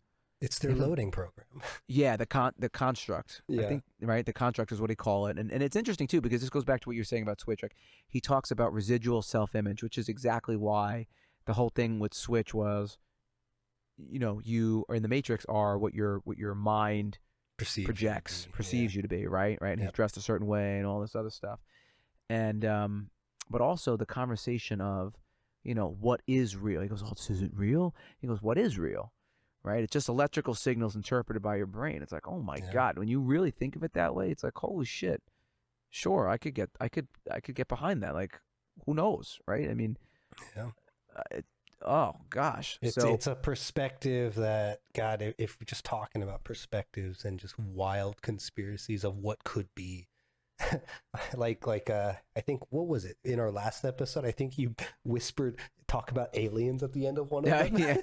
Speaker 1: It's their loading program.
Speaker 2: Yeah, the construct. Yeah. I think, right, the construct is what they call it. And it's interesting, too, because this goes back to what you're saying about Switch. Like, he talks about residual self-image, which is exactly why the whole thing with Switch was, you are in the Matrix are what your mind perceives you to be, right? And he's dressed a certain way and all this other stuff. And but also the conversation of, what is real? He goes, oh, this isn't real? He goes, what is real? Right? It's just electrical signals interpreted by your brain. It's like, oh my God, when you really think of it that way, it's like, holy shit. Sure, I could get behind that. Like, who knows, right? I mean, oh gosh.
Speaker 1: It's a perspective that, God, if we're just talking about perspectives and just wild conspiracies of what could be. like I think, what was it in our last episode? I think you whispered talk about aliens at the end of one of them. Yeah.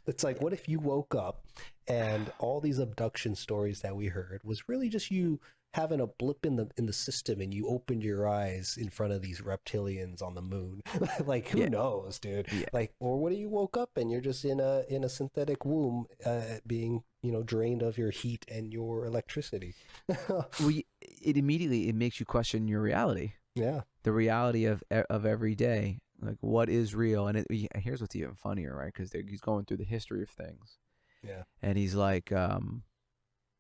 Speaker 1: It's like, what if you woke up and all these abduction stories that we heard was really just you having a blip in the system, and you opened your eyes in front of these reptilians on the moon? Like, who knows, dude? Yeah. Like, or what if you woke up and you're just in a synthetic womb, being drained of your heat and your electricity?
Speaker 2: It immediately makes you question your reality. Yeah, the reality of every day. Like, what is real? And here's what's even funnier, right? Because he's going through the history of things. Yeah, and he's like,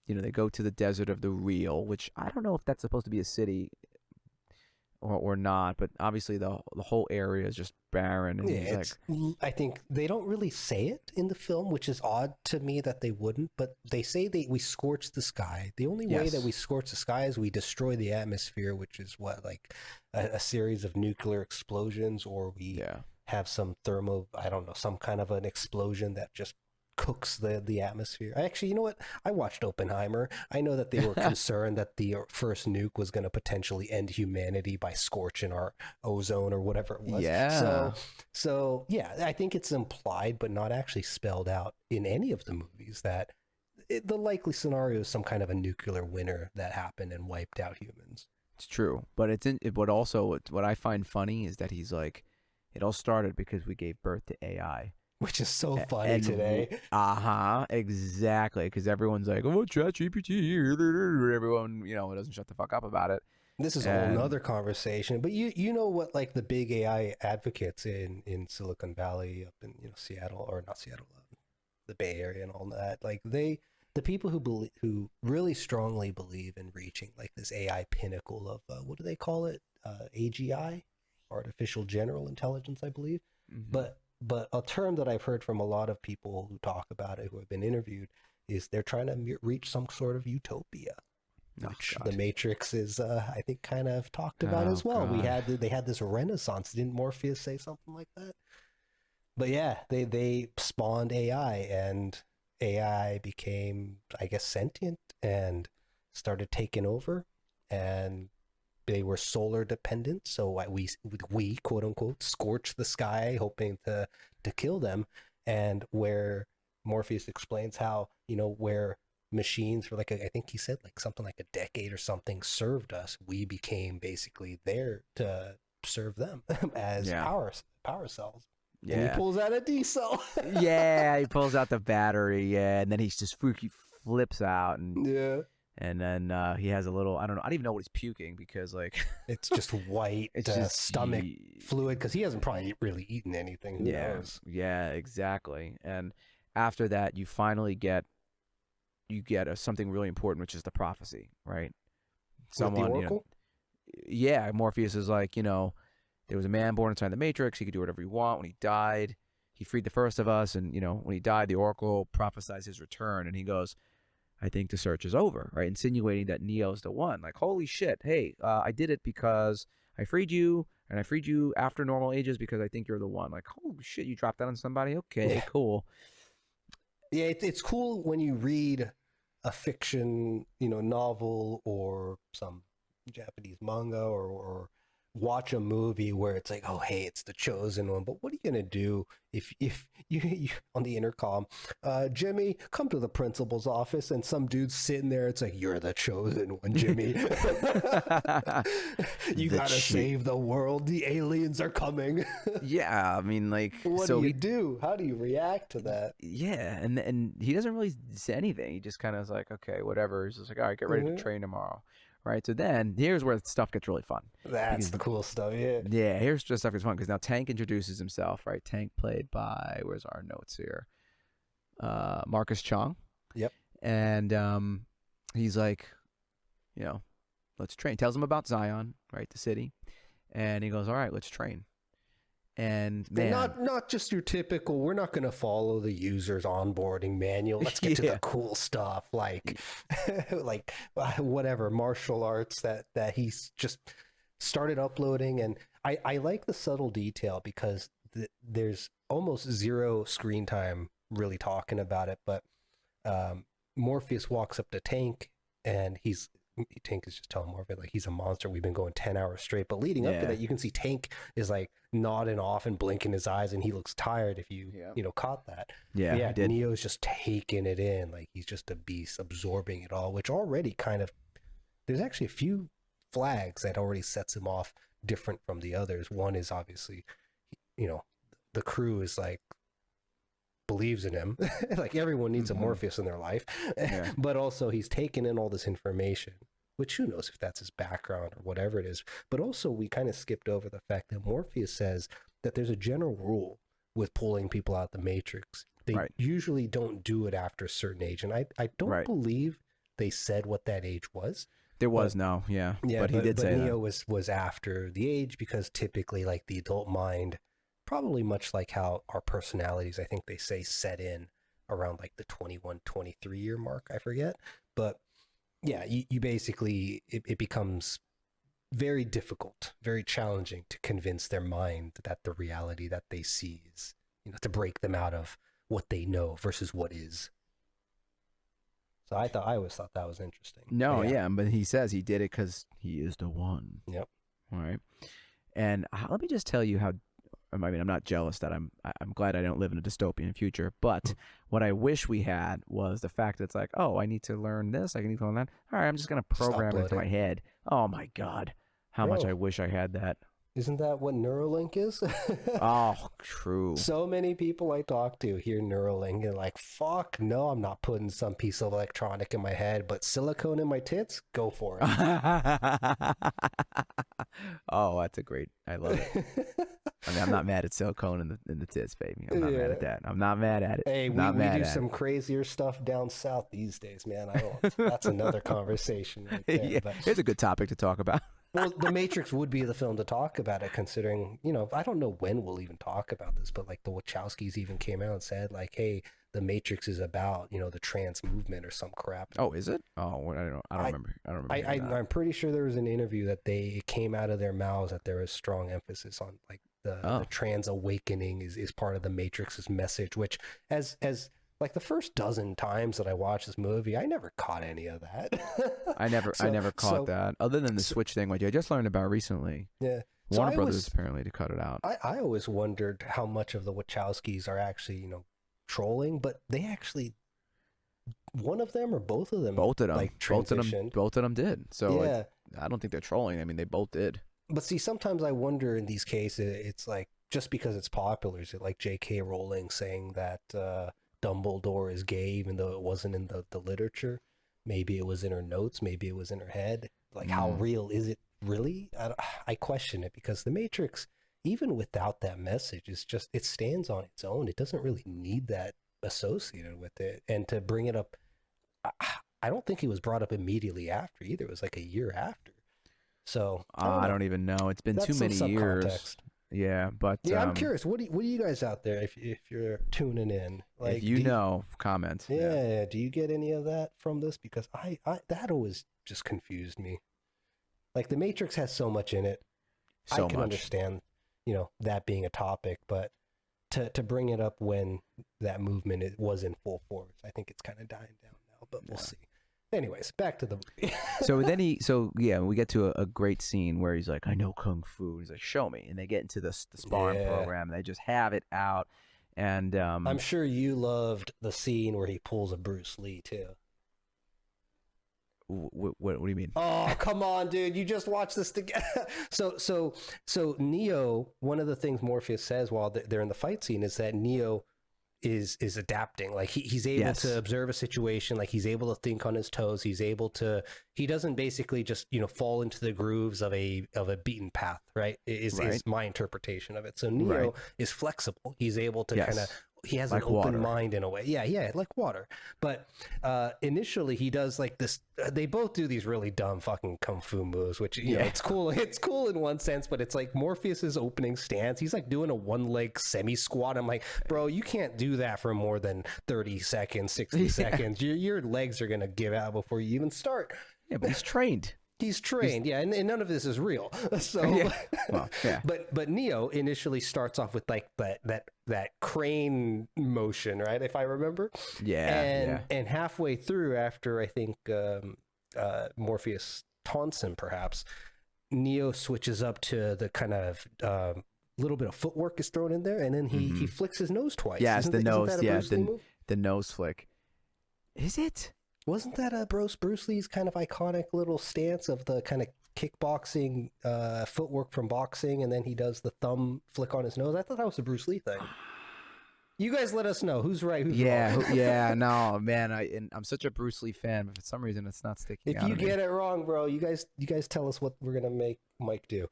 Speaker 2: they go to the desert of the real, which I don't know if that's supposed to be a city or not, but obviously the whole area is just barren. And he's like,
Speaker 1: I think they don't really say it in the film, which is odd to me that they wouldn't, but they say we scorch the sky. The only way that we scorch the sky is we destroy the atmosphere, which is what, like a series of nuclear explosions, or we have some some kind of an explosion that just cooks the atmosphere. Actually, you know what? I watched Oppenheimer. I know that they were concerned that the first nuke was going to potentially end humanity by scorching our ozone or whatever it was. Yeah. So yeah, I think it's implied, but not actually spelled out in any of the movies, that the likely scenario is some kind of a nuclear winter that happened and wiped out humans.
Speaker 2: It's true, but what I find funny is that he's like, it all started because we gave birth to AI.
Speaker 1: Which is so funny today.
Speaker 2: Exactly, because everyone's like, oh, ChatGPT, everyone, doesn't shut the fuck up about it.
Speaker 1: This is a whole nother conversation, but you know what, like the big AI advocates in Silicon Valley, up in Seattle, or not Seattle, the Bay Area and all that, like the people who really strongly believe in reaching like this AI pinnacle of what do they call it, AGI, artificial general intelligence, I believe. But a term that I've heard from a lot of people who talk about it, who have been interviewed, is they're trying to reach some sort of utopia, which the Matrix is, I think, kind of talked about as well.
Speaker 2: God.
Speaker 1: They had this renaissance. Didn't Morpheus say something like that? But yeah, they spawned AI, and AI became, I guess, sentient and started taking over, and they were solar dependent. So we quote unquote scorched the sky, hoping to kill them. And where Morpheus explains how, where machines for I think he said like something like a decade or something served us, we became basically there to serve them as power cells. Yeah. And he pulls out a D cell.
Speaker 2: Yeah, he pulls out the battery. Yeah, and then he just freaky flips out, and and then he has a little, I don't even know what he's puking, because like
Speaker 1: it's just white, it's just stomach fluid, because he hasn't probably really eaten anything. Who knows?
Speaker 2: Yeah, exactly. And after that, you finally get something really important, which is the prophecy, right?
Speaker 1: Someone, the Oracle?
Speaker 2: Morpheus is like, there was a man born inside the Matrix. He could do whatever he want. When he died, he freed the first of us. And, when he died, the Oracle prophesied his return. And he goes, I think the search is over, right? Insinuating that Neo's the one. Like, holy shit. Hey, I did it because I freed you. And I freed you after normal ages because I think you're the one. Like, holy shit, you dropped that on somebody? Okay, cool.
Speaker 1: Yeah, it's cool when you read a fiction, novel, or some Japanese manga, or watch a movie where it's like, oh, hey, it's the chosen one. But what are you going to do if you on the intercom, Jimmy, come to the principal's office, and some dude's sitting there. It's like, you're the chosen one, Jimmy. You got to save the world. The aliens are coming.
Speaker 2: Yeah, I mean, like,
Speaker 1: what do you do? How do you react to that?
Speaker 2: Yeah, and he doesn't really say anything. He just kind of is like, okay, whatever. He's just like, all right, get ready to train tomorrow. Right, so then here's where stuff gets really fun.
Speaker 1: That's the cool stuff, yeah.
Speaker 2: Yeah, here's just stuff gets fun, because now Tank introduces himself, right? Tank played by, where's our notes here? Marcus Chong.
Speaker 1: Yep.
Speaker 2: And he's like, let's train. Tells him about Zion, right, the city. And he goes, all right, let's train. And man,
Speaker 1: not just your typical, we're not going to follow the user's onboarding manual. Let's get to the cool stuff, like like whatever martial arts that he's just started uploading. And I like the subtle detail, because there's almost zero screen time really talking about it. But Morpheus walks up to Tank, and Tank is just telling Morpheus like he's a monster. We've been going 10 hours straight. But leading up to that, you can see Tank is like nodding off and blinking his eyes, and he looks tired, if you caught that. Yeah, Neo's just taking it in, like he's just a beast, absorbing it all, which already kind of, there's actually a few flags that already sets him off different from the others. One is obviously, the crew is like, believes in him. Like everyone needs a Morpheus in their life. But also he's taken in all this information, which who knows if that's his background or whatever it is. But also we kind of skipped over the fact that Morpheus says that there's a general rule with pulling people out the Matrix. They usually don't do it after a certain age. And I don't believe they said what that age was.
Speaker 2: There was but he did say
Speaker 1: Neo
Speaker 2: that.
Speaker 1: was after the age, because typically like the adult mind, probably much like how our personalities, I think they say, set in around like the 21, 23 year mark. I forget. But yeah, you basically, it becomes very difficult, very challenging to convince their mind that the reality that they see is, to break them out of what they know versus what is. So I always thought that was interesting.
Speaker 2: No, but he says he did it because he is the one.
Speaker 1: Yep.
Speaker 2: All right. And let me just tell you how, mean, I'm not jealous that I'm glad I don't live in a dystopian future. But what I wish we had was the fact that it's like, oh, I need to learn this. I need to learn that. All right, I'm just gonna program it into my head. Oh my God, how much I wish I had that.
Speaker 1: Isn't that what Neuralink is?
Speaker 2: Oh, true.
Speaker 1: So many people I talk to hear Neuralink and like, fuck, no, I'm not putting some piece of electronic in my head, but silicone in my tits? Go for it.
Speaker 2: Oh, that's a great. I love it. I mean, I'm not mad at silicone in the tits, baby. I'm not mad at that. I'm not mad at it.
Speaker 1: Hey, we do some crazier stuff down south these days, man. That's another conversation right there.
Speaker 2: Yeah, it's a good topic to talk about.
Speaker 1: Well, The Matrix would be the film to talk about it, considering, I don't know when we'll even talk about this, but like the Wachowskis even came out and said like, hey, The Matrix is about, the trans movement or some crap.
Speaker 2: Oh, is it? Oh, I don't remember. I don't remember.
Speaker 1: I'm pretty sure there was an interview that it came out of their mouths that there was strong emphasis on like the trans awakening is part of The Matrix's message, which as like the first dozen times that I watched this movie, I never caught any of that. I never
Speaker 2: caught that, other than the switch thing, which I just learned about recently.
Speaker 1: Yeah.
Speaker 2: Warner Brothers apparently to cut it out.
Speaker 1: I always wondered how much of the Wachowskis are actually, trolling, but they actually, one of them or both of them,
Speaker 2: both of them,
Speaker 1: like transitioned.
Speaker 2: Both of them did. So
Speaker 1: yeah.
Speaker 2: I don't think they're trolling. I mean, they both did.
Speaker 1: But see, sometimes I wonder in these cases, it's like just because it's popular, is it like J.K. Rowling saying that Dumbledore is gay, even though it wasn't in the literature? Maybe it was in her notes, maybe it was in her head. Like, how real is it really? I question it, because The Matrix, even without that message, it stands on its own. It doesn't really need that associated with it. And to bring it up, I don't think it was brought up immediately after either. It was like a year after. So
Speaker 2: I don't even know. It's been too many years. Yeah, but
Speaker 1: yeah, I'm curious. What do you guys out there, if you're tuning in, like,
Speaker 2: if comment?
Speaker 1: Yeah, do you get any of that from this? Because I that always just confused me. Like, The Matrix has so much in it. I can understand, that being a topic, but to bring it up when that movement was in full force, I think it's kind of dying down now. But we'll see. Anyways, back to the movie.
Speaker 2: So we get to a great scene where he's like, I know Kung Fu. He's like, show me. And they get into the sparring program. And they just have it out. And
Speaker 1: I'm sure you loved the scene where he pulls a Bruce Lee too.
Speaker 2: What do you mean?
Speaker 1: Oh, come on, dude. You just watched this together. So Neo, one of the things Morpheus says while they're in the fight scene is that Neo is adapting. Like, he's able to observe a situation. Like, he's able to think on his toes. He doesn't basically just, fall into the grooves of a beaten path, right? Is my interpretation of it. So Neo is flexible. He's able to kind of, he has like an open mind in a way. Yeah, like water. But initially he does like this, they both do these really dumb fucking kung fu moves, which, you know, it's cool. It's cool in one sense, but it's like Morpheus's opening stance. He's like doing a one leg semi squat. I'm like, bro, you can't do that for more than 30 seconds, 60 seconds. Your legs are going to give out before you even start.
Speaker 2: Yeah, but he's trained.
Speaker 1: He's trained, and none of this is real. So, but Neo initially starts off with like that crane motion, right? If I remember. And halfway through, after I think Morpheus taunts him, perhaps Neo switches up to the kind of little bit of footwork is thrown in there, and then he flicks his nose twice.
Speaker 2: Yes, the nose. The nose flick. Is it?
Speaker 1: Wasn't that a Bruce Lee's kind of iconic little stance of the kind of kickboxing footwork from boxing, and then he does the thumb flick on his nose? I thought that was a Bruce Lee thing. You guys let us know who's right, who's wrong.
Speaker 2: No, man, I'm such a Bruce Lee fan, but for some reason it's not sticking.
Speaker 1: If you get it wrong, bro, you guys tell us what we're gonna make Mike do.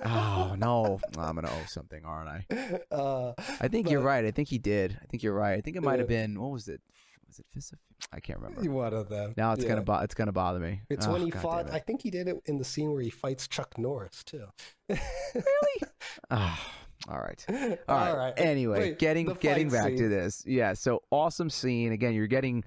Speaker 2: Oh no, I'm gonna owe something, aren't I? I think you're right. I think he did. I think you're right. I think it might have been, what was it? Was it Fist of? I can't remember.
Speaker 1: One of them.
Speaker 2: Now it's gonna bother me.
Speaker 1: It's when he fought. I think he did it in the scene where he fights Chuck Norris too.
Speaker 2: Really? All right. Anyway, getting back to this. Yeah. So awesome scene. Again, you're getting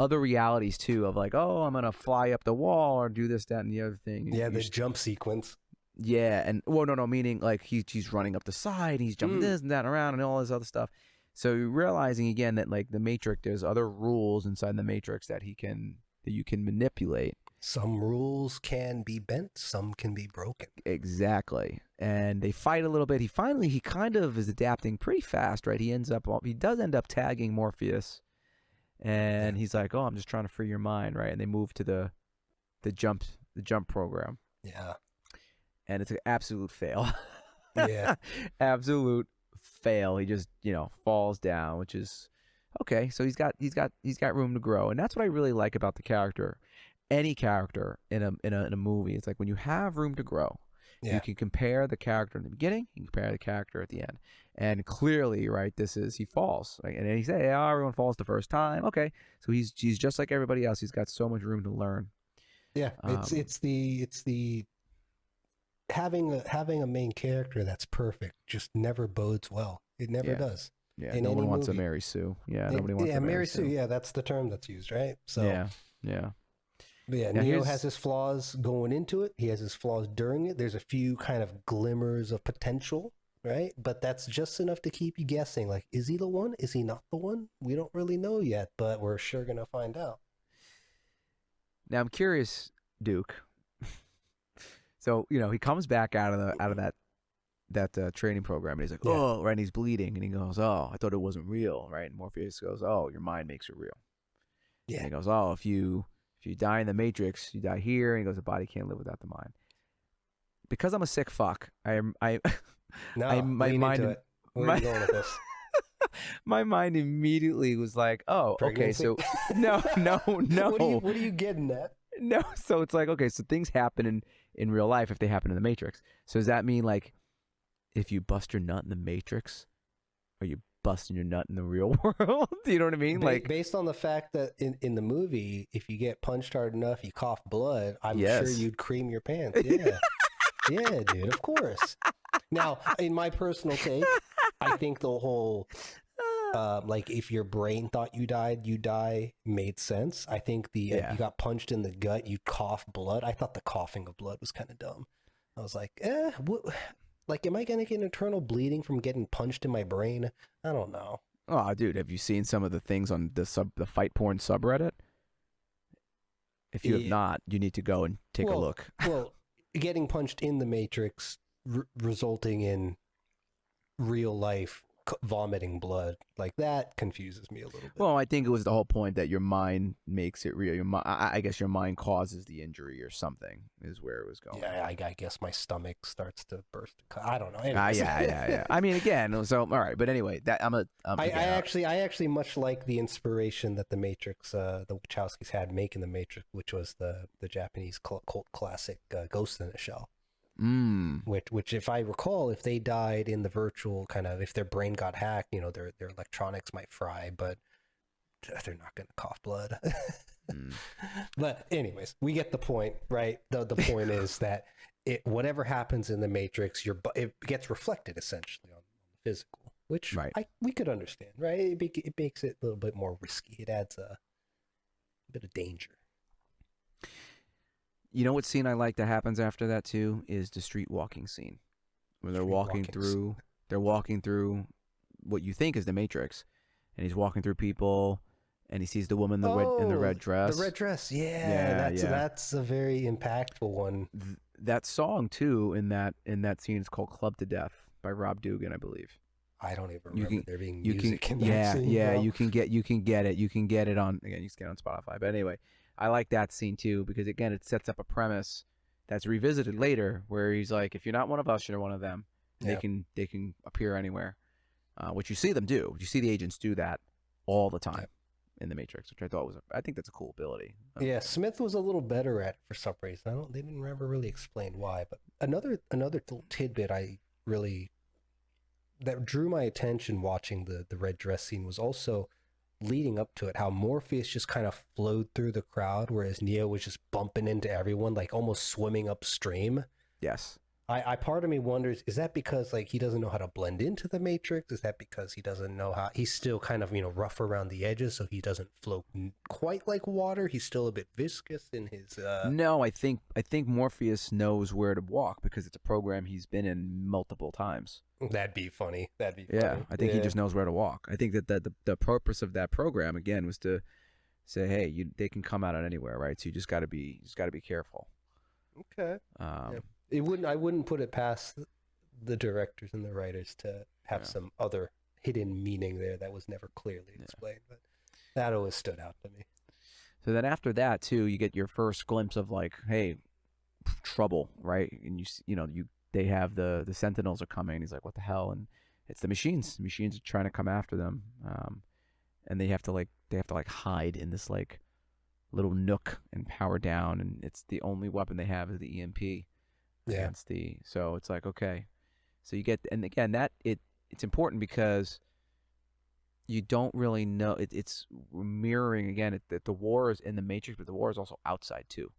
Speaker 2: other realities too of like, oh, I'm gonna fly up the wall or do this, that, and the other thing.
Speaker 1: Yeah, the jump sequence.
Speaker 2: Yeah, and no, meaning like he's running up the side, he's jumping this and that around and all this other stuff. So you're realizing again that like the Matrix, there's other rules inside the Matrix that you can manipulate.
Speaker 1: Some rules can be bent, some can be broken.
Speaker 2: Exactly. and they fight a little bit. He kind of is adapting pretty fast, right? He does end up tagging Morpheus, and he's like, "Oh, I'm just trying to free your mind," right? And they move to the jump program.
Speaker 1: Yeah.
Speaker 2: And it's an absolute fail.
Speaker 1: Yeah.
Speaker 2: Absolute fail. He just, falls down, which is okay. So he's got room to grow. And that's what I really like about the character. Any character in a movie, it's like when you have room to grow, you can compare the character in the beginning, you can compare the character at the end. And clearly, right, he falls. Right? And then he said, "Yeah, everyone falls the first time." Okay. So he's just like everybody else. He's got so much room to learn.
Speaker 1: Yeah. It's the having a main character that's perfect just never bodes well. It never does.
Speaker 2: Yeah, no one wants a Mary Sue. Yeah, nobody wants a Mary Sue.
Speaker 1: Yeah, that's the term that's used, right? So
Speaker 2: yeah.
Speaker 1: But yeah, Neo has his flaws going into it. He has his flaws during it. There's a few kind of glimmers of potential, right? But that's just enough to keep you guessing. Like, is he the one? Is he not the one? We don't really know yet, but we're sure gonna find out.
Speaker 2: Now I'm curious, Duke. So he comes back out of that training program, and he's like, "Oh," right, and he's bleeding, and he goes, "Oh, I thought it wasn't real," right? And Morpheus goes, "Oh, your mind makes it real." Yeah. And he goes, "Oh, if you die in the Matrix, you die here." And he goes, "The body can't live without the mind." Because I'm a sick fuck, my mind.
Speaker 1: Where are you going with this?
Speaker 2: My mind immediately was like, "Oh,
Speaker 1: pregnancy?
Speaker 2: Okay, so no."
Speaker 1: What are you getting at?
Speaker 2: No, so it's like, okay, so things happen in real life if they happen in the Matrix. So does that mean, like, if you bust your nut in the Matrix, are you busting your nut in the real world? Do you know what I mean? Like,
Speaker 1: based on the fact that in the movie, if you get punched hard enough, you cough blood, I'm sure you'd cream your pants. Yeah. Yeah, dude, of course. Now, in my personal take, I think the whole like if your brain thought you die made sense. I think you got punched in the gut, you cough blood. I thought the coughing of blood was kind of dumb. I was like, what? Like, am I gonna get internal bleeding from getting punched in my brain? I don't know.
Speaker 2: Oh, dude, have you seen some of the things on the fight porn subreddit? If you have not, you need to go and take a look.
Speaker 1: Well, getting punched in the Matrix resulting in real life vomiting blood, like that confuses me a little bit.
Speaker 2: Well, I think it was the whole point that your mind makes it real. I guess your mind causes the injury or something is where it was going.
Speaker 1: Yeah, I guess my stomach starts to burst. I don't know.
Speaker 2: Yeah. I mean, again, so all right, but anyway, that
Speaker 1: I actually much like the inspiration that the Matrix, the Wachowskis had making the Matrix, which was the Japanese cult classic Ghost in the Shell. Which, if I recall, if they died in the virtual kind of, if their brain got hacked, their electronics might fry, but they're not going to cough blood. But anyways, we get the point, right? The point is that whatever happens in the Matrix, it gets reflected essentially on the physical, which we could understand, right? It makes it a little bit more risky. It adds a bit of danger.
Speaker 2: You know what scene I like that happens after that too is the street walking scene, where they're walking through what you think is the Matrix, and he's walking through people, and he sees the woman in the red dress.
Speaker 1: The red dress, that's a very impactful one.
Speaker 2: That song too in that scene is called "Club to Death" by Rob Dugan, I believe.
Speaker 1: I don't even remember there being music in that scene.
Speaker 2: Yeah,
Speaker 1: bro.
Speaker 2: you can get it. You can get it on you can get it on Spotify. But anyway, I like that scene too because again, it sets up a premise that's revisited later, where he's like, if you're not one of us, you're one of them. They can appear anywhere, which you see them do. You see the agents do that all the time in the Matrix, which I think that's a cool ability.
Speaker 1: Yeah, Smith was a little better at it for some reason. They didn't ever really explain why. But another little tidbit that drew my attention watching the red dress scene was also leading up to it, how Morpheus just kind of flowed through the crowd, whereas Neo was just bumping into everyone, like almost swimming upstream.
Speaker 2: Yes.
Speaker 1: I part of me wonders, is that because like he doesn't know how to blend into the Matrix? Is that because he doesn't know how, he's still kind of, rough around the edges, so he doesn't float quite like water? He's still a bit viscous in his
Speaker 2: No, I think Morpheus knows where to walk because it's a program he's been in multiple times.
Speaker 1: That'd be funny.
Speaker 2: Yeah, I think he just knows where to walk. I think that the purpose of that program again was to say, hey, they can come out of anywhere, right? So you just got to be careful.
Speaker 1: Okay. I wouldn't put it past the directors and the writers to have some other hidden meaning there that was never clearly explained. But that always stood out to me.
Speaker 2: So then after that too, you get your first glimpse of like, hey, trouble, right? And they have the Sentinels are coming. He's like, what the hell? And it's the machines. The machines are trying to come after them, and they have to hide in this like little nook and power down, and it's the only weapon they have is the EMP.
Speaker 1: Yeah.
Speaker 2: So it's like, okay, so you get, and again it's important because you don't really know it's mirroring again the war is in the Matrix, but the war is also outside too.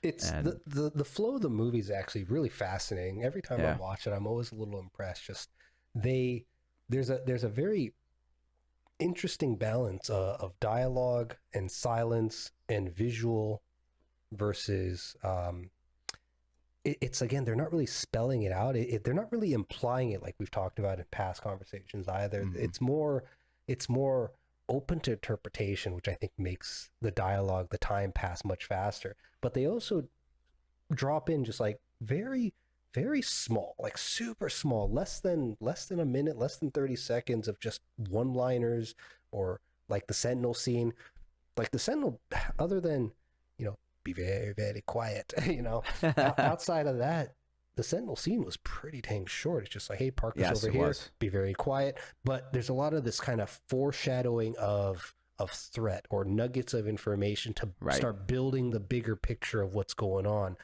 Speaker 1: It's the flow of the movie is actually really fascinating. Every time I watch it, I'm always a little impressed. Just there's a very interesting balance of dialogue and silence and visual versus it's again, they're not really spelling it out. They're not really implying it like we've talked about in past conversations either. Mm-hmm. It's more open to interpretation, which I think makes the dialogue, the time pass much faster. But they also drop in just like very, very small, like super small, less than a minute, less than 30 seconds of just one-liners, or like the Sentinel scene. Like the Sentinel, other than, be very, very quiet, outside of that, the Sentinel scene was pretty dang short. It's just like, hey, Parker's over here, be very quiet. But there's a lot of this kind of foreshadowing of threat or nuggets of information to start building the bigger picture of what's going on.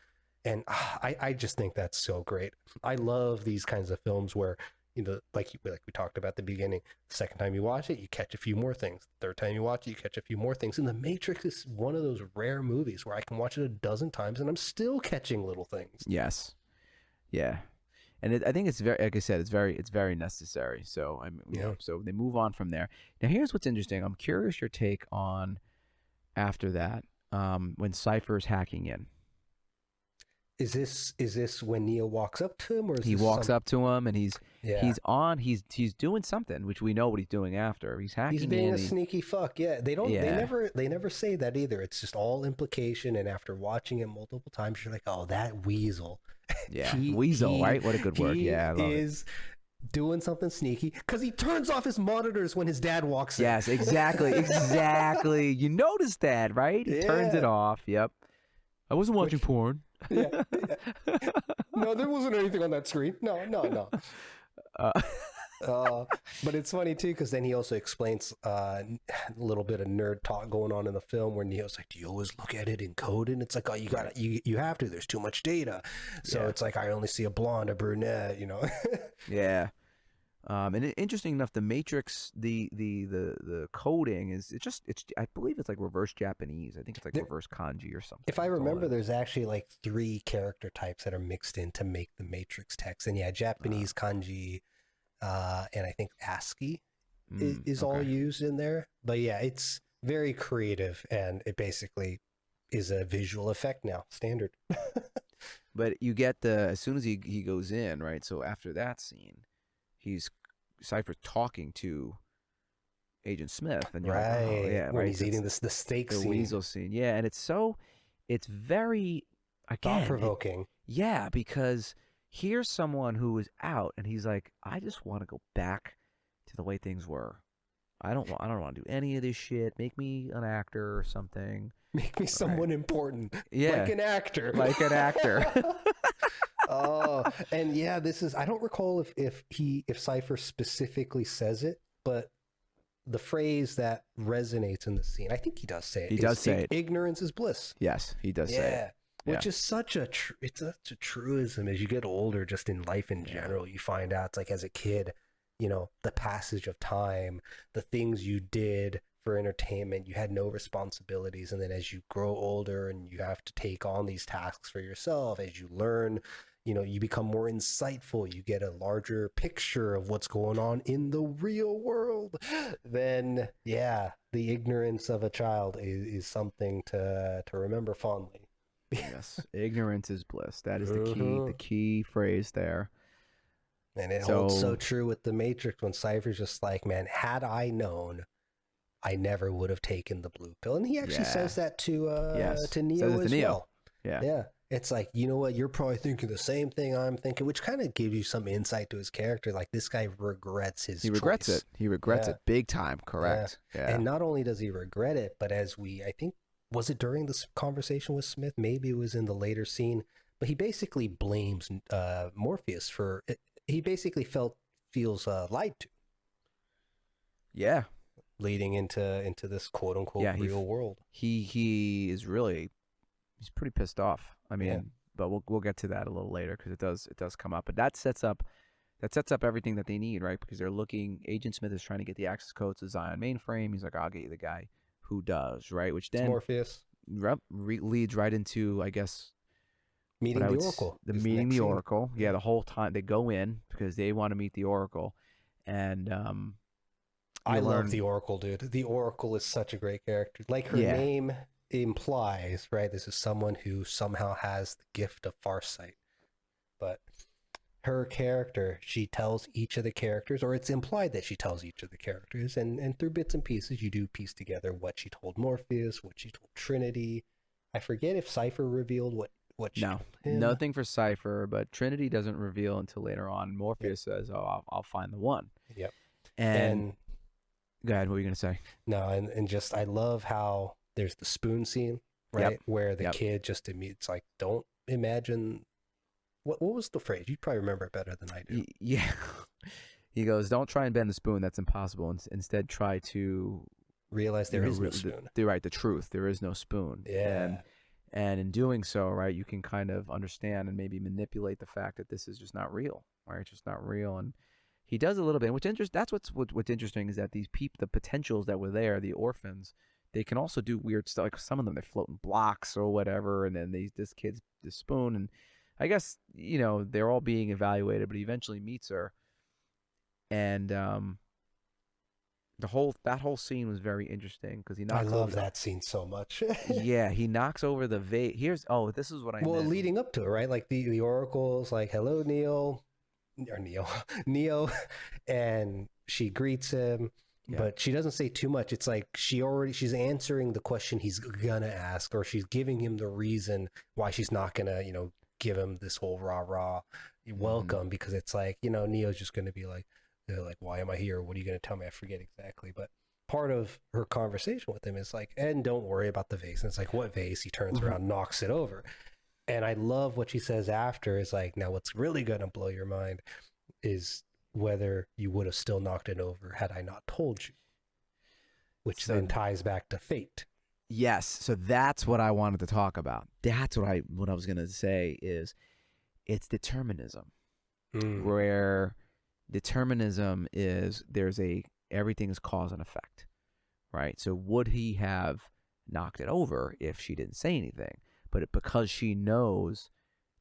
Speaker 1: And I just think that's so great. I love these kinds of films where, like we talked about at the beginning, the second time you watch it, you catch a few more things. The third time you watch it, you catch a few more things. And The Matrix is one of those rare movies where I can watch it a dozen times and I'm still catching little things.
Speaker 2: Yes. Yeah. And I think it's very, like I said, it's very necessary. So so they move on from there. Now here's what's interesting. I'm curious your take on after that, when Cypher's hacking in.
Speaker 1: Is this when Neo walks up to him, or is
Speaker 2: he walks up to him and he's doing something, which we know what he's doing after. He's hacking.
Speaker 1: He's being a sneaky fuck. Yeah. They never say that either. It's just all implication, and after watching it multiple times, you're like, oh, that weasel.
Speaker 2: Yeah. Weasel, right? What a good word. Yeah, I love it.
Speaker 1: Doing something sneaky because he turns off his monitors when his dad walks in.
Speaker 2: Yes, exactly. You noticed that, right? He turns it off. Yep. I wasn't watching porn.
Speaker 1: Yeah. No, there wasn't anything on that screen. No. But it's funny too, because then he also explains a little bit of nerd talk going on in the film where Neo's like, do you always look at it in code? And it's like, oh, you have to, there's too much data. So it's like, I only see a blonde, a brunette,
Speaker 2: Yeah. And interesting enough, the Matrix, the coding is I believe it's like reverse Japanese. I think it's like reverse kanji or something.
Speaker 1: If I remember, there's actually like 3 character types that are mixed in to make the Matrix text. And Japanese kanji, and I think ASCII is all used in there. But yeah, it's very creative, and it basically is a visual effect now, standard.
Speaker 2: But you get as soon as he goes in, right? So after that scene, he's Cypher talking to Agent Smith, and you're like, oh, yeah,
Speaker 1: when he's eating the steak scene,
Speaker 2: the weasel scene, yeah, and it's very
Speaker 1: thought-provoking,
Speaker 2: because here's someone who is out, and he's like, I just want to go back to the way things were. I don't want to do any of this shit. Make me an actor or something.
Speaker 1: Make me someone important.
Speaker 2: Yeah,
Speaker 1: like an actor. Oh, and yeah, I don't recall if Cypher specifically says it, but the phrase that resonates in the scene, I think he does say it.
Speaker 2: He does say it.
Speaker 1: Ignorance is bliss.
Speaker 2: Yes, he does say it.
Speaker 1: Which is such a truism as you get older, just in life in general. You find out, it's like as a kid, the passage of time, the things you did for entertainment, you had no responsibilities. And then as you grow older and you have to take on these tasks for yourself, as you learn, you become more insightful, you get a larger picture of what's going on in the real world. Then, the ignorance of a child is something to remember fondly.
Speaker 2: Yes, ignorance is bliss. That is the key phrase there.
Speaker 1: And it holds so true with the Matrix when Cypher's just like, man, had I known, I never would have taken the blue pill. And he actually says that to Neo as well.
Speaker 2: Yeah.
Speaker 1: It's like, you know what, you're probably thinking the same thing I'm thinking, which kind of gives you some insight to his character. Like, this guy regrets his
Speaker 2: He regrets
Speaker 1: choice.
Speaker 2: it. He regrets
Speaker 1: Yeah.
Speaker 2: it big time. Correct. Yeah.
Speaker 1: And not only does he regret it, but I think, was it during this conversation with Smith? Maybe it was in the later scene, but he basically blames Morpheus for it. He basically feels lied to,
Speaker 2: Yeah.
Speaker 1: leading into this quote unquote real world.
Speaker 2: He is really, he's pretty pissed off. I mean,
Speaker 1: Yeah.
Speaker 2: but we'll get to that a little later because it does come up. But that sets up everything that they need, right? Because they're looking. Agent Smith is trying to get the access codes to Zion mainframe. He's like, I'll get you the guy who does, right? Which then
Speaker 1: Morpheus
Speaker 2: leads right into, I guess,
Speaker 1: meeting the Oracle.
Speaker 2: Meeting the Oracle. Yeah, the whole time they go in because they want to meet the Oracle, and
Speaker 1: I love the Oracle, dude. The Oracle is such a great character. Like her name implies, right? This is someone who somehow has the gift of farsight. But her character, she tells each of the characters, or it's implied that she tells each of the characters, and through bits and pieces, you do piece together what she told Morpheus, what she told Trinity. I forget if Cypher revealed what she told him.
Speaker 2: Nothing for Cypher, but Trinity doesn't reveal until later on. Morpheus says, "Oh, I'll find the one."
Speaker 1: Yep.
Speaker 2: And go ahead. What were you gonna say?
Speaker 1: No, and just I love how there's the spoon scene, right? Where the kid just it's like, don't imagine. What was the phrase? You probably remember it better than I do.
Speaker 2: Yeah. He goes, don't try and bend the spoon. That's impossible. Instead, try to
Speaker 1: realize there is no spoon.
Speaker 2: The truth. There is no spoon.
Speaker 1: Yeah.
Speaker 2: And in doing so, right, you can kind of understand and maybe manipulate the fact that this is just not real, right? It's just not real. And he does a little bit. That's what's interesting is that these people, the potentials that were there, the orphans, they can also do weird stuff. Like some of them, they're floating blocks or whatever. And then this kid's the spoon. And I guess, they're all being evaluated, but he eventually meets her. And that whole scene was very interesting because he knocks.
Speaker 1: I love that scene so much.
Speaker 2: Yeah, he knocks over the vase. This is what I.
Speaker 1: Well,
Speaker 2: meant.
Speaker 1: Leading up to it, right? Like the Oracle's like, "Hello, Neo," and she greets him, but she doesn't say too much. It's like she's answering the question he's gonna ask, or she's giving him the reason why she's not gonna, give him this whole rah welcome, because it's like, Neo's just gonna be like, why am I here? What are you gonna tell me? I forget exactly, but part of her conversation with him is like, and don't worry about the vase. And it's like, what vase? He turns around, knocks it over. And I love what she says after is like, now what's really gonna blow your mind is whether you would have still knocked it over had I not told you, which then ties back to fate.
Speaker 2: Yes, so that's what I wanted to talk about. That's what I was gonna say is, it's determinism, where determinism is everything is cause and effect, right? So would he have knocked it over if she didn't say anything? But because she knows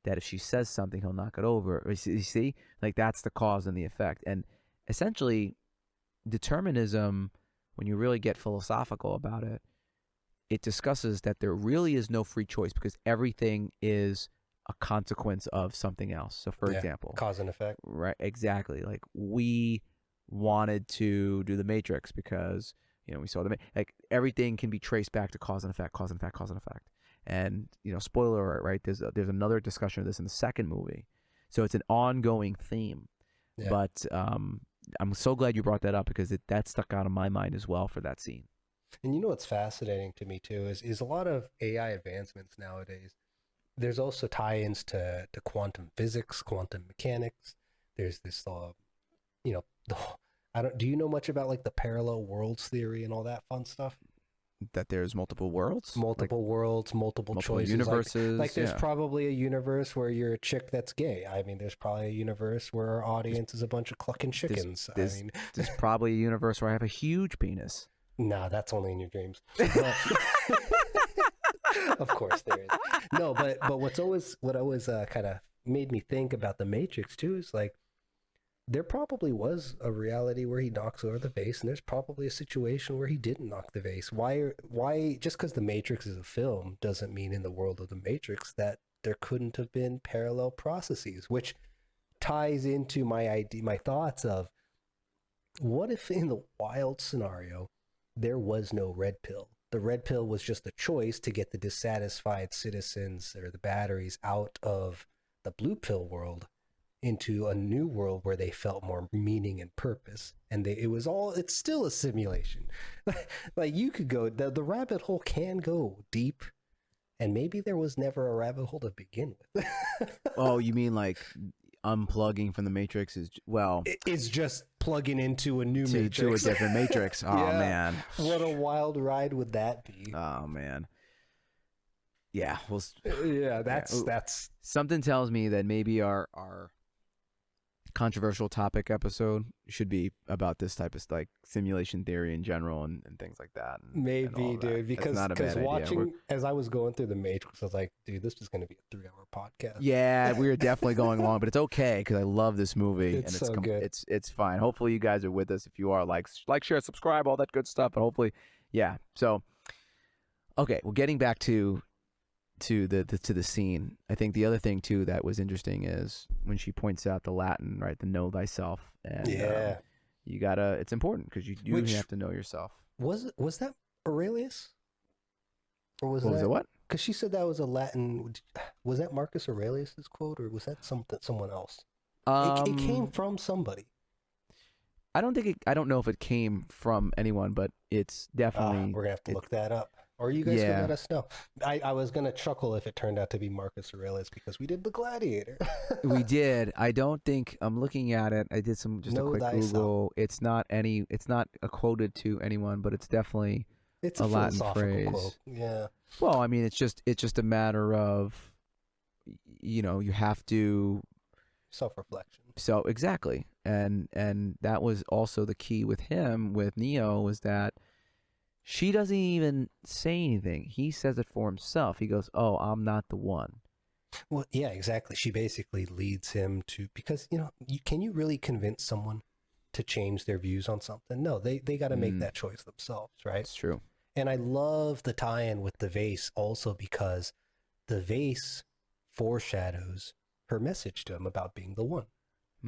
Speaker 2: that if she says something, he'll knock it over. You see, like that's the cause and the effect, and essentially, determinism, when you really get philosophical about it. It discusses that there really is no free choice because everything is a consequence of something else. So, for example,
Speaker 1: cause and effect.
Speaker 2: Right, exactly. Like we wanted to do the Matrix because we saw like everything can be traced back to cause and effect, cause and effect, cause and effect. And spoiler alert, right? There's another discussion of this in the second movie, so it's an ongoing theme. Yeah. But I'm so glad you brought that up because that stuck out in my mind as well for that scene.
Speaker 1: And what's fascinating to me too is a lot of AI advancements nowadays. There's also tie-ins to quantum physics, quantum mechanics. There's this, do you know much about like the parallel worlds theory and all that fun stuff?
Speaker 2: That there's multiple worlds,
Speaker 1: worlds, multiple choices,
Speaker 2: universes.
Speaker 1: Like there's probably a universe where you're a chick that's gay. I mean, there's probably a universe where our audience is a bunch of clucking chickens.
Speaker 2: There's probably a universe where I have a huge penis.
Speaker 1: No, that's only in your dreams. Of course there is. No, but what always kind of made me think about the Matrix too is like there probably was a reality where he knocks over the vase, and there's probably a situation where he didn't knock the vase. Why just because the Matrix is a film doesn't mean in the world of the Matrix that there couldn't have been parallel processes, which ties into my thoughts of what if in the wild scenario there was no red pill, the red pill was just a choice to get the dissatisfied citizens or the batteries out of the blue pill world into a new world where they felt more meaning and purpose. And it's still a simulation. Like you could go, the rabbit hole can go deep, and maybe there was never a rabbit hole to begin with.
Speaker 2: Oh, you mean like unplugging from the Matrix is, well,
Speaker 1: it's just plugging into a new
Speaker 2: to
Speaker 1: Matrix.
Speaker 2: a different Matrix. Oh,
Speaker 1: Yeah.
Speaker 2: man.
Speaker 1: What a wild ride would that be?
Speaker 2: Oh, man. Yeah. Well,
Speaker 1: Yeah, that's
Speaker 2: something tells me that maybe our controversial topic episode should be about this type of like simulation theory in general and things like that.
Speaker 1: Maybe, dude, because watching
Speaker 2: idea.
Speaker 1: as I was going through the Matrix, I was like, dude, this is going to be a 3-hour podcast.
Speaker 2: Yeah, we were definitely going long, but it's okay because I love this movie.
Speaker 1: It's
Speaker 2: and
Speaker 1: so good.
Speaker 2: It's fine. Hopefully you guys are with us. If you are, like, share, subscribe, all that good stuff. But hopefully, yeah. So, okay, well, getting back to the scene, I think the other thing too that was interesting is when she points out the Latin, right, the know thyself, and you gotta, it's important because you do have to know yourself. Was
Speaker 1: that Aurelius, or was
Speaker 2: it what?
Speaker 1: Because she said that was a Latin. Was that Marcus Aurelius's quote, or was that someone else? It came from somebody.
Speaker 2: I don't know if it came from anyone, but it's definitely.
Speaker 1: We're gonna have to look that up. Or you guys can let us know. I was going to chuckle if it turned out to be Marcus Aurelius because we did The Gladiator.
Speaker 2: We did. I don't think, I'm looking at it. I did a quick Google. It's not quoted to anyone, but it's definitely a Latin phrase.
Speaker 1: Quote. Yeah.
Speaker 2: Well, I mean, it's just a matter of, you have to.
Speaker 1: Self-reflection.
Speaker 2: So exactly. And that was also the key with Neo, was that she doesn't even say anything. He says it for himself. He goes, "Oh, I'm not the one."
Speaker 1: Well, yeah, exactly. She basically leads him to, because, can you really convince someone to change their views on something? No, they got to make that choice themselves, right?
Speaker 2: It's true.
Speaker 1: And I love the tie-in with the vase also because the vase foreshadows her message to him about being the one,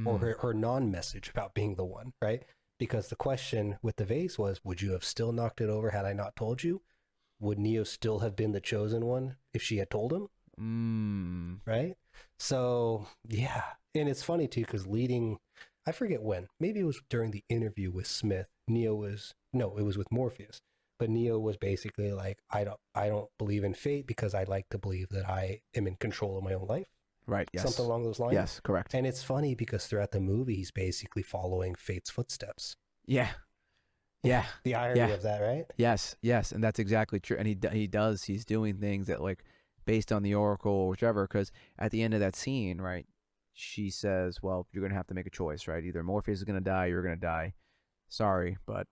Speaker 1: or her non-message about being the one, right? Because the question with the vase was, would you have still knocked it over had I not told you? Would Neo still have been the chosen one if she had told him? Right? So, yeah. And it's funny, too, because I forget when. Maybe it was during the interview with Smith. It was with Morpheus. But Neo was basically like, I don't believe in fate because I like to believe that I am in control of my own life.
Speaker 2: Right, yes.
Speaker 1: Something along those lines.
Speaker 2: Yes, correct.
Speaker 1: And it's funny because throughout the movie, he's basically following fate's footsteps.
Speaker 2: Yeah. Yeah.
Speaker 1: The irony of that, right?
Speaker 2: Yes, and that's exactly true. And he's doing things that, like, based on the Oracle or whichever, because at the end of that scene, right, she says, well, you're going to have to make a choice, right? Either Morpheus is going to die, you're going to die. Sorry, but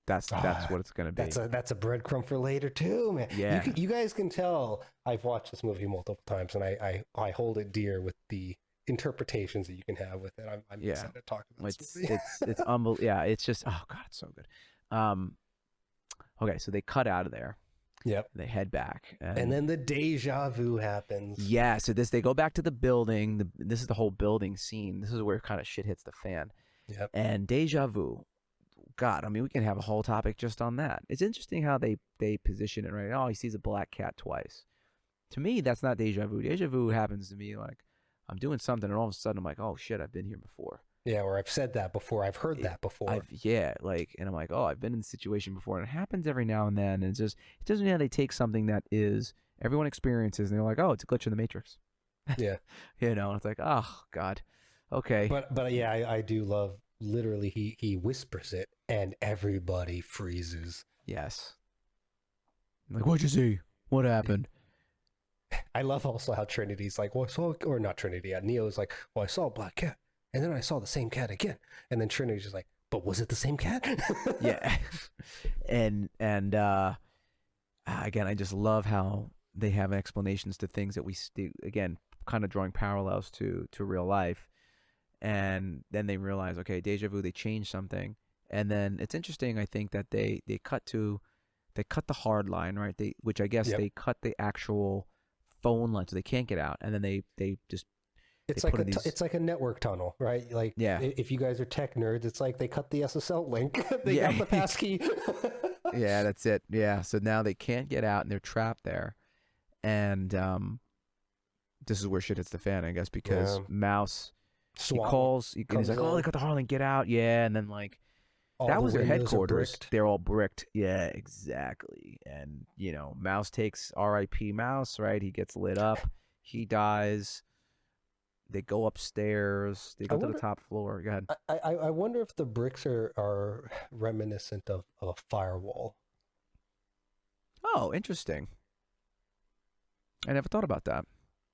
Speaker 2: that's what it's going to be.
Speaker 1: That's a breadcrumb for later too, man.
Speaker 2: Yeah.
Speaker 1: You guys can tell I've watched this movie multiple times, and I hold it dear with the interpretations that you can have with it. I'm excited to talk about this movie.
Speaker 2: It's unbelievable. Yeah, it's just, oh God, it's so good. Okay, so they cut out of there.
Speaker 1: Yep.
Speaker 2: They head back,
Speaker 1: and then the deja vu happens.
Speaker 2: Yeah, so they go back to the building. This is the whole building scene. This is where kind of shit hits the fan.
Speaker 1: Yep.
Speaker 2: And deja vu. God, I mean, we can have a whole topic just on that. It's interesting how they position it, right? Oh, he sees a black cat twice. To me, that's not deja vu. Deja vu happens to me like I'm doing something, and all of a sudden I'm like, oh shit, I've been here before.
Speaker 1: Yeah, or I've said that before. I've heard that before.
Speaker 2: And I'm like, oh, I've been in this situation before, and it happens every now and then. And it doesn't mean how they take something that is everyone experiences, and they're like, oh, it's a glitch in the Matrix.
Speaker 1: Yeah,
Speaker 2: and it's like, oh God, okay.
Speaker 1: But yeah, I do love. Literally, he whispers it, and everybody freezes.
Speaker 2: Yes. Like, what'd you see? What happened?
Speaker 1: I love also how Trinity's like, well, I saw, or not Trinity, Neo's like, well, I saw a black cat, and then I saw the same cat again, and then Trinity's just like, but was it the same cat?
Speaker 2: Yeah. And again, I just love how they have explanations to things that we again, kind of drawing parallels to real life. And then they realize, okay, deja vu, they changed something. And then it's interesting, I think, that they cut the hard line, right? Which I guess they cut the actual phone line, so they can't get out. And then they just
Speaker 1: It's like it's like a network tunnel, right? Like, if you guys are tech nerds, it's like they cut the SSL link. They got the passkey.
Speaker 2: Yeah, that's it. Yeah, so now they can't get out and they're trapped there, and this is where shit hits the fan, I guess, because Mouse he calls and he's like, "Oh, they got the Harlan, get out!" Yeah, and then like that was their headquarters. They're all bricked. Yeah, exactly. And Mouse takes R.I.P. Mouse. Right, he gets lit up. He dies. They go upstairs. They go to the top floor. Go ahead.
Speaker 1: I wonder if the bricks are reminiscent of a firewall.
Speaker 2: Oh, interesting. I never thought about that.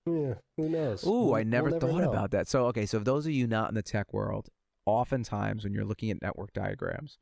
Speaker 1: Yeah, who knows?
Speaker 2: Ooh, I never thought about that. So, okay, so those of you not in the tech world, oftentimes when you're looking at network diagrams,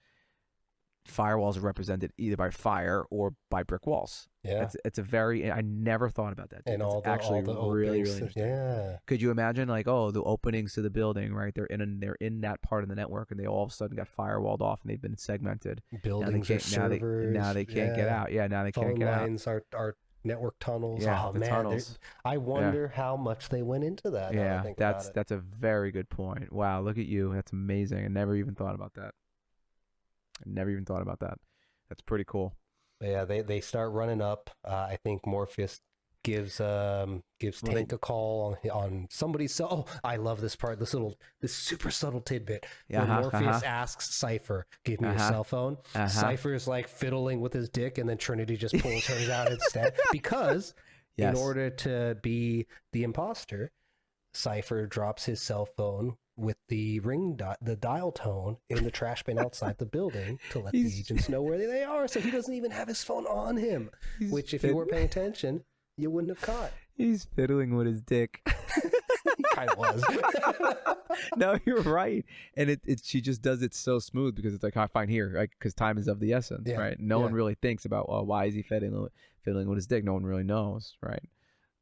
Speaker 2: firewalls are represented either by fire or by brick walls.
Speaker 1: Yeah,
Speaker 2: it's a very. I never thought about that.
Speaker 1: And all the
Speaker 2: really interesting.
Speaker 1: Yeah.
Speaker 2: Could you imagine the openings to the building, right? They're in that part of the network, and they all of a sudden got firewalled off, and they've been segmented.
Speaker 1: Buildings or servers.
Speaker 2: Now they can't get out. Yeah, now they can't get out.
Speaker 1: Phone lines are network tunnels.
Speaker 2: Yeah,
Speaker 1: oh man,
Speaker 2: tunnels.
Speaker 1: I wonder how much they went into that.
Speaker 2: Yeah, that's a very good point. Wow, look at you. That's amazing. I never even thought about that. That's pretty cool.
Speaker 1: Yeah, they start running up. I think Morpheus gives Tank a call on somebody's cell. Oh, I love this part. This super subtle tidbit where Morpheus asks Cypher, "Give me your cell phone." Cypher's like fiddling with his dick, and then Trinity just pulls hers out instead because in order to be the imposter, Cypher drops his cell phone with the the dial tone in the trash bin outside the building to let the agents know where they are. So he doesn't even have his phone on him, which if you weren't paying attention, you wouldn't have caught.
Speaker 2: He's fiddling with his dick.
Speaker 1: He kind of was.
Speaker 2: No, you're right. And she just does it so smooth because it's like, fine here, right? Because time is of the essence, right? No one really thinks about, why is he fiddling with his dick? No one really knows, right?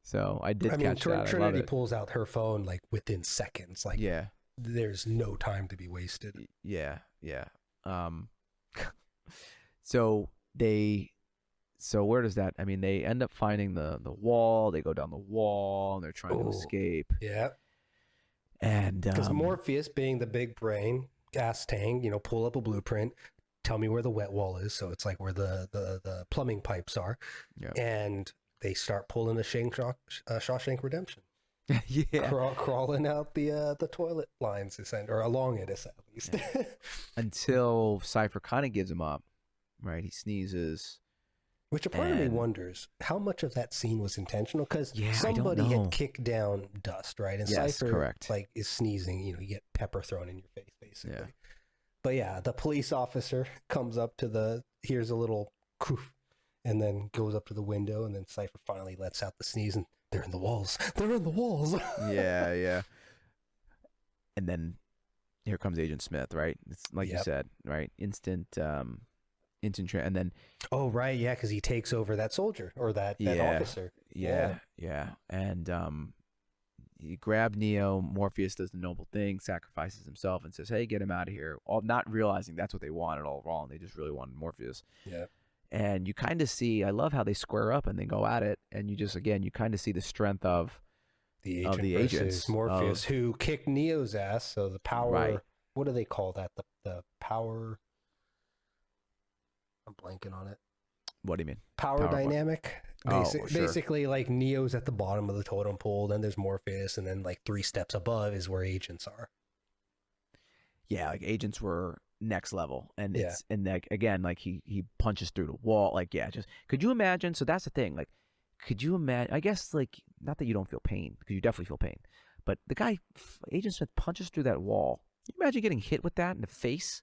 Speaker 2: So I catch that.
Speaker 1: Trinity pulls out her phone like within seconds. Like,
Speaker 2: yeah.
Speaker 1: There's no time to be wasted.
Speaker 2: Yeah. So where does that? I mean, they end up finding the wall. They go down the wall and they're trying to escape.
Speaker 1: Yeah.
Speaker 2: And
Speaker 1: because Morpheus, being the big brain, asks Tang, pull up a blueprint, tell me where the wet wall is. So it's like where the plumbing pipes are. Yeah. And they start pulling a Shawshank Redemption.
Speaker 2: Yeah,
Speaker 1: crawling out the toilet lines, or along it at least.
Speaker 2: Until Cypher kind of gives him up, right? He sneezes.
Speaker 1: Which a part of me wonders how much of that scene was intentional, because somebody had kicked down dust, right? And Cypher is sneezing. You get pepper thrown in your face, basically. Yeah. But yeah, the police officer comes up to here's a little coof, and then goes up to the window, and then Cypher finally lets out the sneeze, and they're in the walls.
Speaker 2: Yeah. And then here comes Agent Smith, right? It's like you said, right? Instant, and then.
Speaker 1: Oh, right. Yeah. Because he takes over that soldier or that officer.
Speaker 2: Yeah. And he grabbed Neo. Morpheus does the noble thing, sacrifices himself and says, "Hey, get him out of here." All not realizing that's what they wanted all wrong. They just really wanted Morpheus.
Speaker 1: Yeah.
Speaker 2: And you kind of see, I love how they square up and they go at it. And you kind of see the strength of
Speaker 1: the agents. Morpheus, who kicked Neo's ass. So the power,
Speaker 2: right.
Speaker 1: What do they call that? The power, I'm blanking on it.
Speaker 2: What do you mean?
Speaker 1: Power dynamic. Basically, like Neo's at the bottom of the totem pole, then there's Morpheus, and then like 3 steps above is where agents are.
Speaker 2: Yeah, like agents were next level, and it's and like again, like he punches through the wall. Like just could you imagine? So that's the thing. Like, could you imagine? I guess like not that you don't feel pain, because you definitely feel pain, but the guy, Agent Smith, punches through that wall. Can you imagine getting hit with that in the face?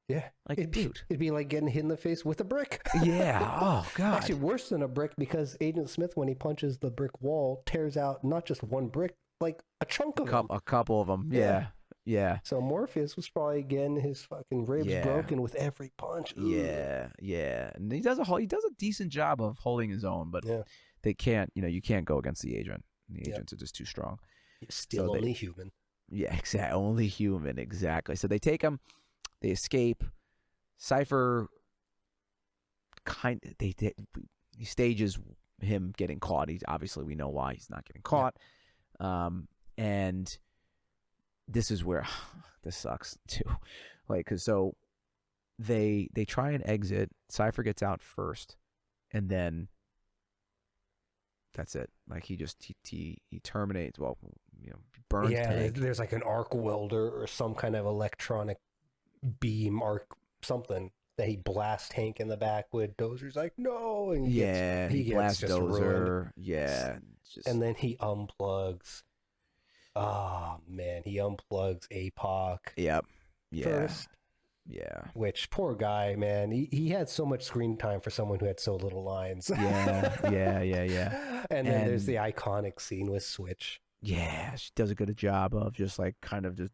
Speaker 1: Yeah,
Speaker 2: like
Speaker 1: it'd be like getting hit in the face with a brick.
Speaker 2: Yeah. Oh God.
Speaker 1: Actually, worse than a brick, because Agent Smith, when he punches the brick wall, tears out not just one brick, like a chunk of them.
Speaker 2: A couple of them. Yeah.
Speaker 1: So Morpheus was probably getting his fucking ribs broken with every punch. Ooh.
Speaker 2: Yeah. And he does a decent job of holding his own, but they can't. You can't go against the agent. The agents are just too strong.
Speaker 1: He's still only human.
Speaker 2: Yeah, exactly. Only human. Exactly. So they take him. They escape. Cypher he stages him getting caught. Obviously we know why he's not getting caught. And this is where this sucks too. Like, cause so they try and exit. Cypher gets out first, and then that's it. Like he terminates. Well, burns.
Speaker 1: Yeah, there's like an arc welder or some kind of electronic beam arc something that he blasts Hank in the back with. Dozer's like, no, and
Speaker 2: he blasts
Speaker 1: just
Speaker 2: Dozer.
Speaker 1: ruined.
Speaker 2: Yeah,
Speaker 1: and then he unplugs. Oh man, he unplugs APOC.
Speaker 2: Yep. Yeah.
Speaker 1: First.
Speaker 2: Yeah.
Speaker 1: Which poor guy, man. He had so much screen time for someone who had so little lines.
Speaker 2: Yeah.
Speaker 1: And then there's the iconic scene with Switch.
Speaker 2: Yeah, she does a good job of just like kind of just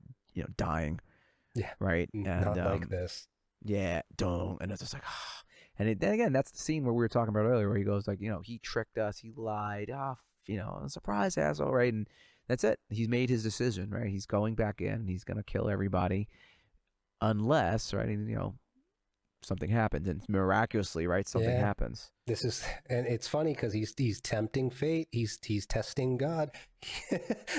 Speaker 2: dying.
Speaker 1: Yeah.
Speaker 2: Right. And,
Speaker 1: not like this.
Speaker 2: Yeah. Don't. And it's just like, and then again, that's the scene where we were talking about earlier, where he goes like, he tricked us, he lied, surprise asshole, right? And that's it. He's made his decision, right? He's going back in, and he's gonna kill everybody. Unless, right, something happens, and miraculously, right, something happens.
Speaker 1: And it's funny because he's tempting fate. He's testing God.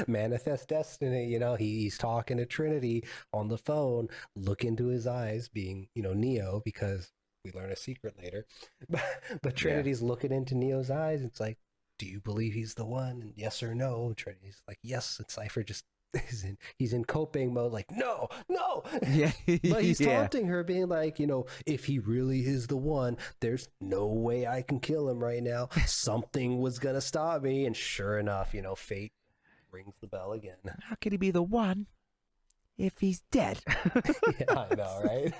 Speaker 1: Manifest destiny. He's talking to Trinity on the phone. Look into his eyes, being Neo, because we learn a secret later. But Trinity's looking into Neo's eyes. It's like, do you believe he's the one? And yes or no. Trinity's like, yes. And Cypher just. He's in coping mode, like no,
Speaker 2: yeah.
Speaker 1: But he's taunting her, being like, if he really is the one, there's no way I can kill him right now. Something was gonna stop me, and sure enough, fate rings the bell again.
Speaker 2: How could he be the one if he's dead?
Speaker 1: Yeah, I know, right?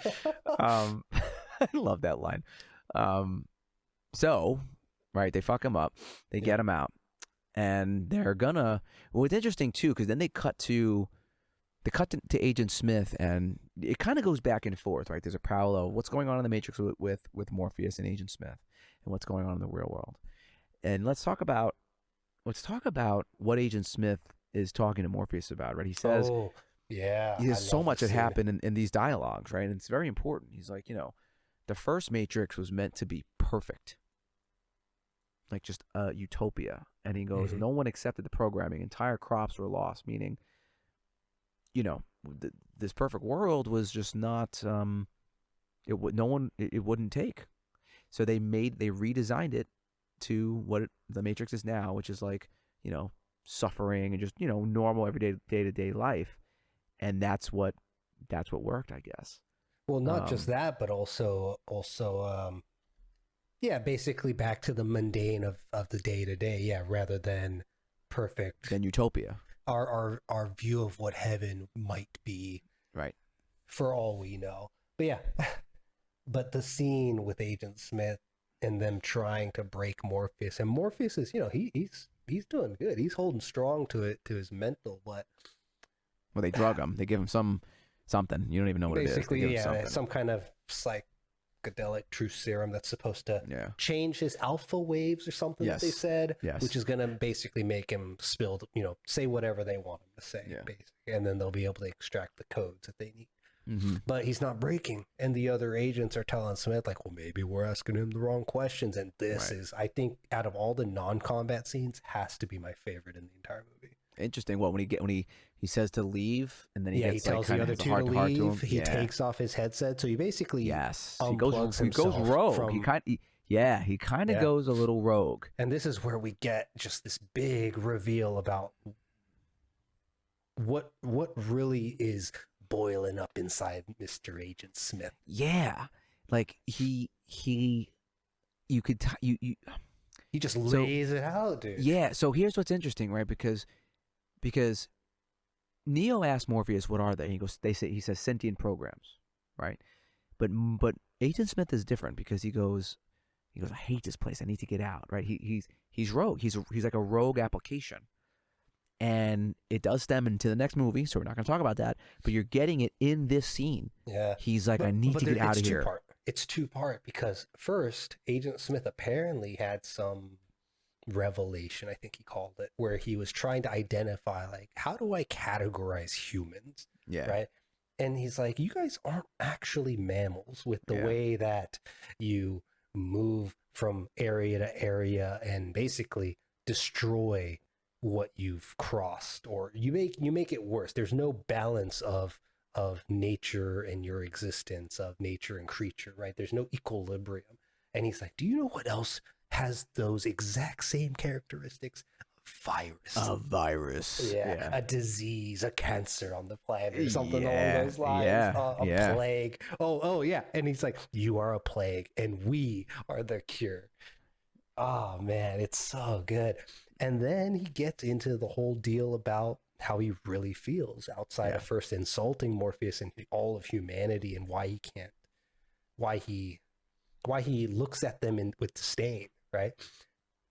Speaker 2: I love that line. So, right, they fuck him up, they get him out. And they're gonna. Well, it's interesting too, because then they cut to Agent Smith, and it kind of goes back and forth, right? There's a parallel of what's going on in the Matrix with Morpheus and Agent Smith, and what's going on in the real world. And let's talk about what Agent Smith is talking to Morpheus about, right? He says, there's so much that happened in these dialogues, right? And it's very important. He's like, the first Matrix was meant to be perfect. Like just a utopia. And he goes, no one accepted the programming. Entire crops were lost, meaning, this perfect world was just not, it wouldn't take. So they redesigned it to what the Matrix is now, which is like, suffering and just, normal everyday day-to-day life. And that's what worked, I guess.
Speaker 1: Well, not just that, but also basically back to the mundane of the day to day. Rather than perfect.
Speaker 2: Than utopia.
Speaker 1: Our view of what heaven might be.
Speaker 2: Right.
Speaker 1: For all we know. But but the scene with Agent Smith and them trying to break Morpheus, and Morpheus is, he's doing good. He's holding strong to his mental, but.
Speaker 2: Well, they drug him. They give him something. You don't even know what it is.
Speaker 1: Basically, some kind of psychedelic truth serum that's supposed to change his alpha waves or something that they said, which is going to basically make him spill, say whatever they want him to say, basically, and then they'll be able to extract the codes that they need. But he's not breaking, and the other agents are telling Smith, like, well, maybe we're asking him the wrong questions, and this is, I think, out of all the non-combat scenes, has to be my favorite in the entire movie.
Speaker 2: Interesting. Well, when he says to leave, and then he
Speaker 1: tells the other two to leave. He takes off his headset, so he basically
Speaker 2: he goes rogue. He kind of goes a little rogue.
Speaker 1: And this is where we get just this big reveal about what really is boiling up inside Mr. Agent Smith.
Speaker 2: Yeah, like he
Speaker 1: just lays it out, dude.
Speaker 2: Yeah. So here's what's interesting, right? Because Neo asked Morpheus, "What are they?" He says sentient programs, right? But Agent Smith is different because he goes, I hate this place. I need to get out, right? He's rogue. He's like a rogue application, and it does stem into the next movie. So we're not going to talk about that. But you're getting it in this scene.
Speaker 1: Yeah,
Speaker 2: he's like, I need to get out of here.
Speaker 1: It's two-part because first, Agent Smith apparently had some revelation, I think he called it, where he was trying to identify, like, how do I categorize humans?
Speaker 2: Yeah.
Speaker 1: Right. And he's like, you guys aren't actually mammals with the way that you move from area to area and basically destroy what you've crossed, or you make it worse. There's no balance of nature and your existence, of nature and creature, right? There's no equilibrium. And he's like, do you know what else has those exact same characteristics? Virus.
Speaker 2: A virus.
Speaker 1: Yeah, a disease, a cancer on the planet, or something along
Speaker 2: Yeah,
Speaker 1: those lines.
Speaker 2: yeah,
Speaker 1: A
Speaker 2: yeah.
Speaker 1: plague. Oh, yeah. And he's like, you are a plague, and we are the cure. Oh man, it's so good. And then he gets into the whole deal about how he really feels outside
Speaker 2: Yeah.
Speaker 1: of first insulting Morpheus and all of humanity, and why he can't, why he looks at them with disdain, right?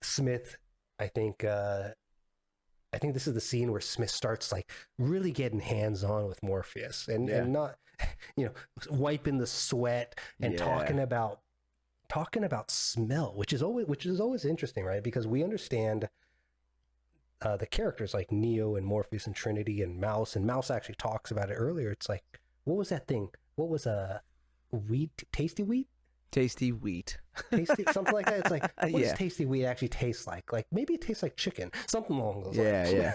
Speaker 1: Smith, I think this is the scene where Smith starts like really getting hands-on with Morpheus and not, wiping the sweat and talking about smell, which is always interesting, right? Because we understand the characters like Neo and Morpheus and Trinity and Mouse actually talks about it earlier. It's like, what was that thing? What was wheat? Tasty wheat?
Speaker 2: Tasty wheat.
Speaker 1: Tasty, something like that. It's like, what does tasty wheat actually taste like? Like maybe it tastes like chicken, something along those lines.
Speaker 2: Yeah.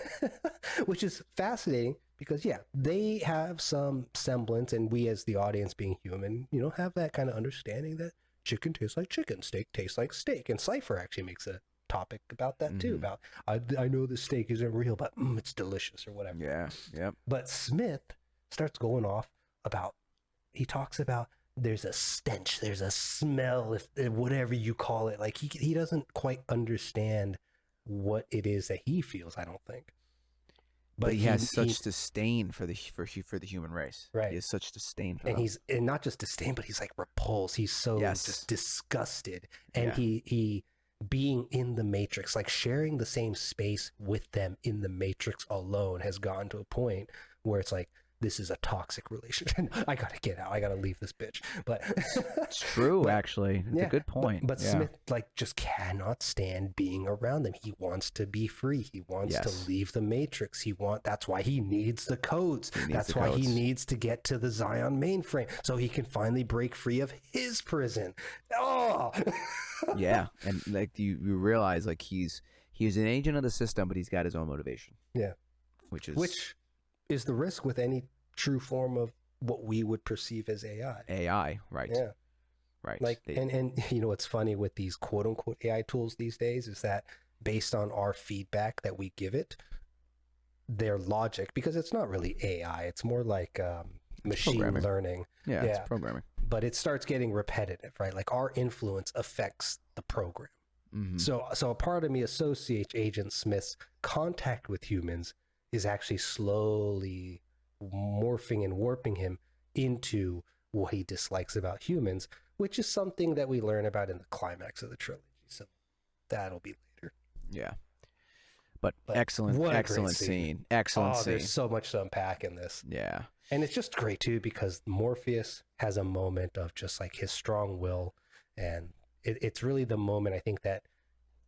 Speaker 1: Which is fascinating because they have some semblance, and we as the audience being human, have that kind of understanding that chicken tastes like chicken, steak tastes like steak, and Cypher actually makes a topic about that too. About I know the steak isn't real, but it's delicious or whatever.
Speaker 2: Yeah. Yep.
Speaker 1: But Smith starts going off about. He talks about there's a stench, there's a smell, if whatever you call it. Like he doesn't quite understand what it is that he feels. I don't think.
Speaker 2: But he has such disdain for the human race.
Speaker 1: Right.
Speaker 2: He has such disdain for
Speaker 1: them.
Speaker 2: them.
Speaker 1: And not just disdain, but he's like repulsed. He's so just disgusted. And he being in the Matrix, like sharing the same space with them in the Matrix alone, has gotten to a point where it's like, this is a toxic relationship. I gotta get out. I gotta leave this bitch. But
Speaker 2: it's true, actually. It's a good point.
Speaker 1: But Smith just cannot stand being around them. He wants to be free. He wants to leave the Matrix. That's why he needs the codes. That's why he needs to get to the Zion mainframe so he can finally break free of his prison. Oh,
Speaker 2: yeah, and like you realize like he's an agent of the system, but he's got his own motivation.
Speaker 1: Yeah,
Speaker 2: which
Speaker 1: is the risk with any true form of what we would perceive as AI.
Speaker 2: AI, right?
Speaker 1: Yeah,
Speaker 2: right.
Speaker 1: Like, and what's funny with these quote unquote AI tools these days is that based on our feedback that we give it, their logic, because it's not really AI, it's more like machine learning.
Speaker 2: Yeah, it's programming.
Speaker 1: But it starts getting repetitive, right? Like our influence affects the program. Mm-hmm. So a part of me associates Agent Smith's contact with humans is actually slowly morphing and warping him into what he dislikes about humans, which is something that we learn about in the climax of the trilogy. So that'll be later.
Speaker 2: Yeah. But excellent scene. Excellent scene.
Speaker 1: There's so much to unpack in this.
Speaker 2: Yeah.
Speaker 1: And it's just great too, because Morpheus has a moment of just like his strong will. And it's really the moment I think that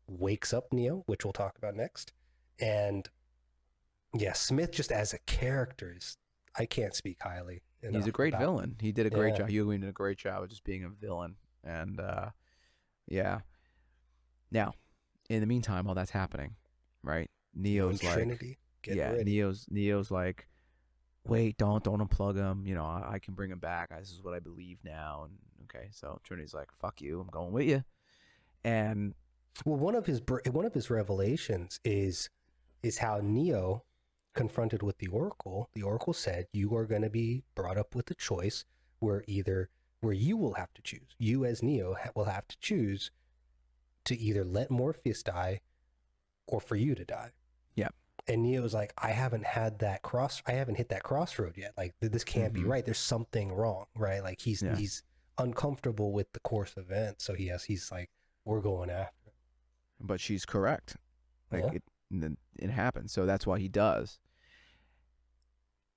Speaker 1: wakes up Neo, which we'll talk about next. And yeah, Smith just as a character I can't speak highly enough.
Speaker 2: He's a great villain. He did a great job. Hugo did a great job of just being a villain. And yeah. Now, in the meantime, while that's happening, right? Neo's like
Speaker 1: Trinity.
Speaker 2: Neo's like, wait, don't unplug him. I can bring him back. This is what I believe now. And okay, so Trinity's like, fuck you, I'm going with you. And
Speaker 1: well, one of his revelations is how Neo confronted with the Oracle said, you are going to be brought up with a choice where you will have to choose. You as Neo will have to choose to either let Morpheus die or for you to die.
Speaker 2: Yeah.
Speaker 1: And Neo's like, I haven't hit that crossroad yet. Like, this can't be right. There's something wrong, right? Like he's uncomfortable with the course of events. So he's like, we're going after him.
Speaker 2: But she's correct. Like it happens. So that's why he does.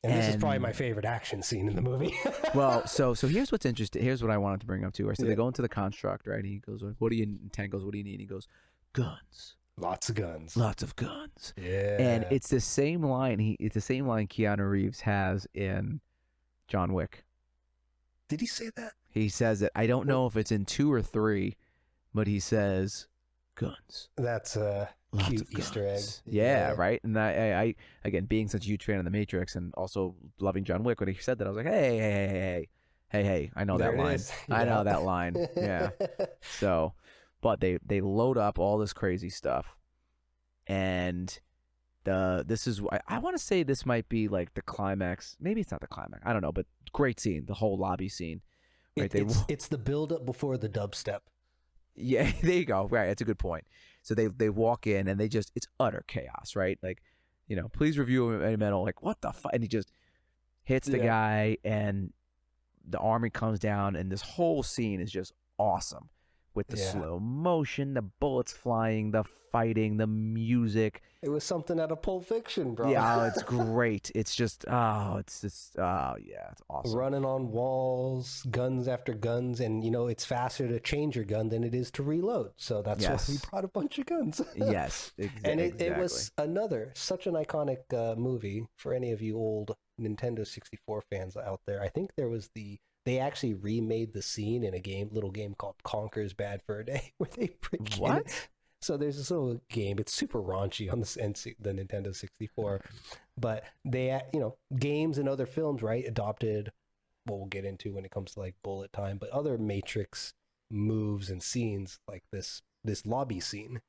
Speaker 1: And this is probably my favorite action scene in the movie.
Speaker 2: Well, so here's what's interesting. Here's what I wanted to bring up too. So they go into the construct, right? He goes, what do you need? Tank goes, what do you need? And he goes, guns.
Speaker 1: Lots of guns.
Speaker 2: Lots of guns.
Speaker 1: Yeah.
Speaker 2: And it's the same line. It's the same line Keanu Reeves has in John Wick.
Speaker 1: Did he say that?
Speaker 2: He says it. I don't know if it's in 2 or 3, but he says guns.
Speaker 1: That's
Speaker 2: Lots
Speaker 1: cute
Speaker 2: of
Speaker 1: Easter egg.
Speaker 2: guns. Yeah, right. And I again, being such a huge fan of The Matrix and also loving John Wick, when he said that, I was like, hey, I know
Speaker 1: There
Speaker 2: that
Speaker 1: it
Speaker 2: line.
Speaker 1: is.
Speaker 2: I know
Speaker 1: Yeah.
Speaker 2: that line. Yeah. So, but they load up all this crazy stuff, and this is I want to say this might be like the climax. Maybe it's not the climax. I don't know, but great scene, the whole lobby scene. Right?
Speaker 1: It's the build up before the dubstep.
Speaker 2: Yeah, there you go. Right, that's a good point. So they walk in and it's utter chaos, right? Like, please review any metal. Like, what the fuck? And he just hits the guy, and the army comes down, and this whole scene is just awesome with the slow motion, the bullets flying, the fighting, the music.
Speaker 1: It was something out of Pulp Fiction, bro.
Speaker 2: Yeah, it's great. It's just, it's awesome.
Speaker 1: Running on walls, guns after guns, and it's faster to change your gun than it is to reload. So that's why we brought a bunch of guns.
Speaker 2: Yes,
Speaker 1: and it was such an iconic movie for any of you old Nintendo 64 fans out there. I think they actually remade the scene in a little game called Conker's Bad Fur Day, where they break in. So there's this little game. It's super raunchy on the Nintendo 64, but they, games and other films, right, adopted what we'll get into when it comes to like bullet time, but other Matrix moves and scenes like this lobby scene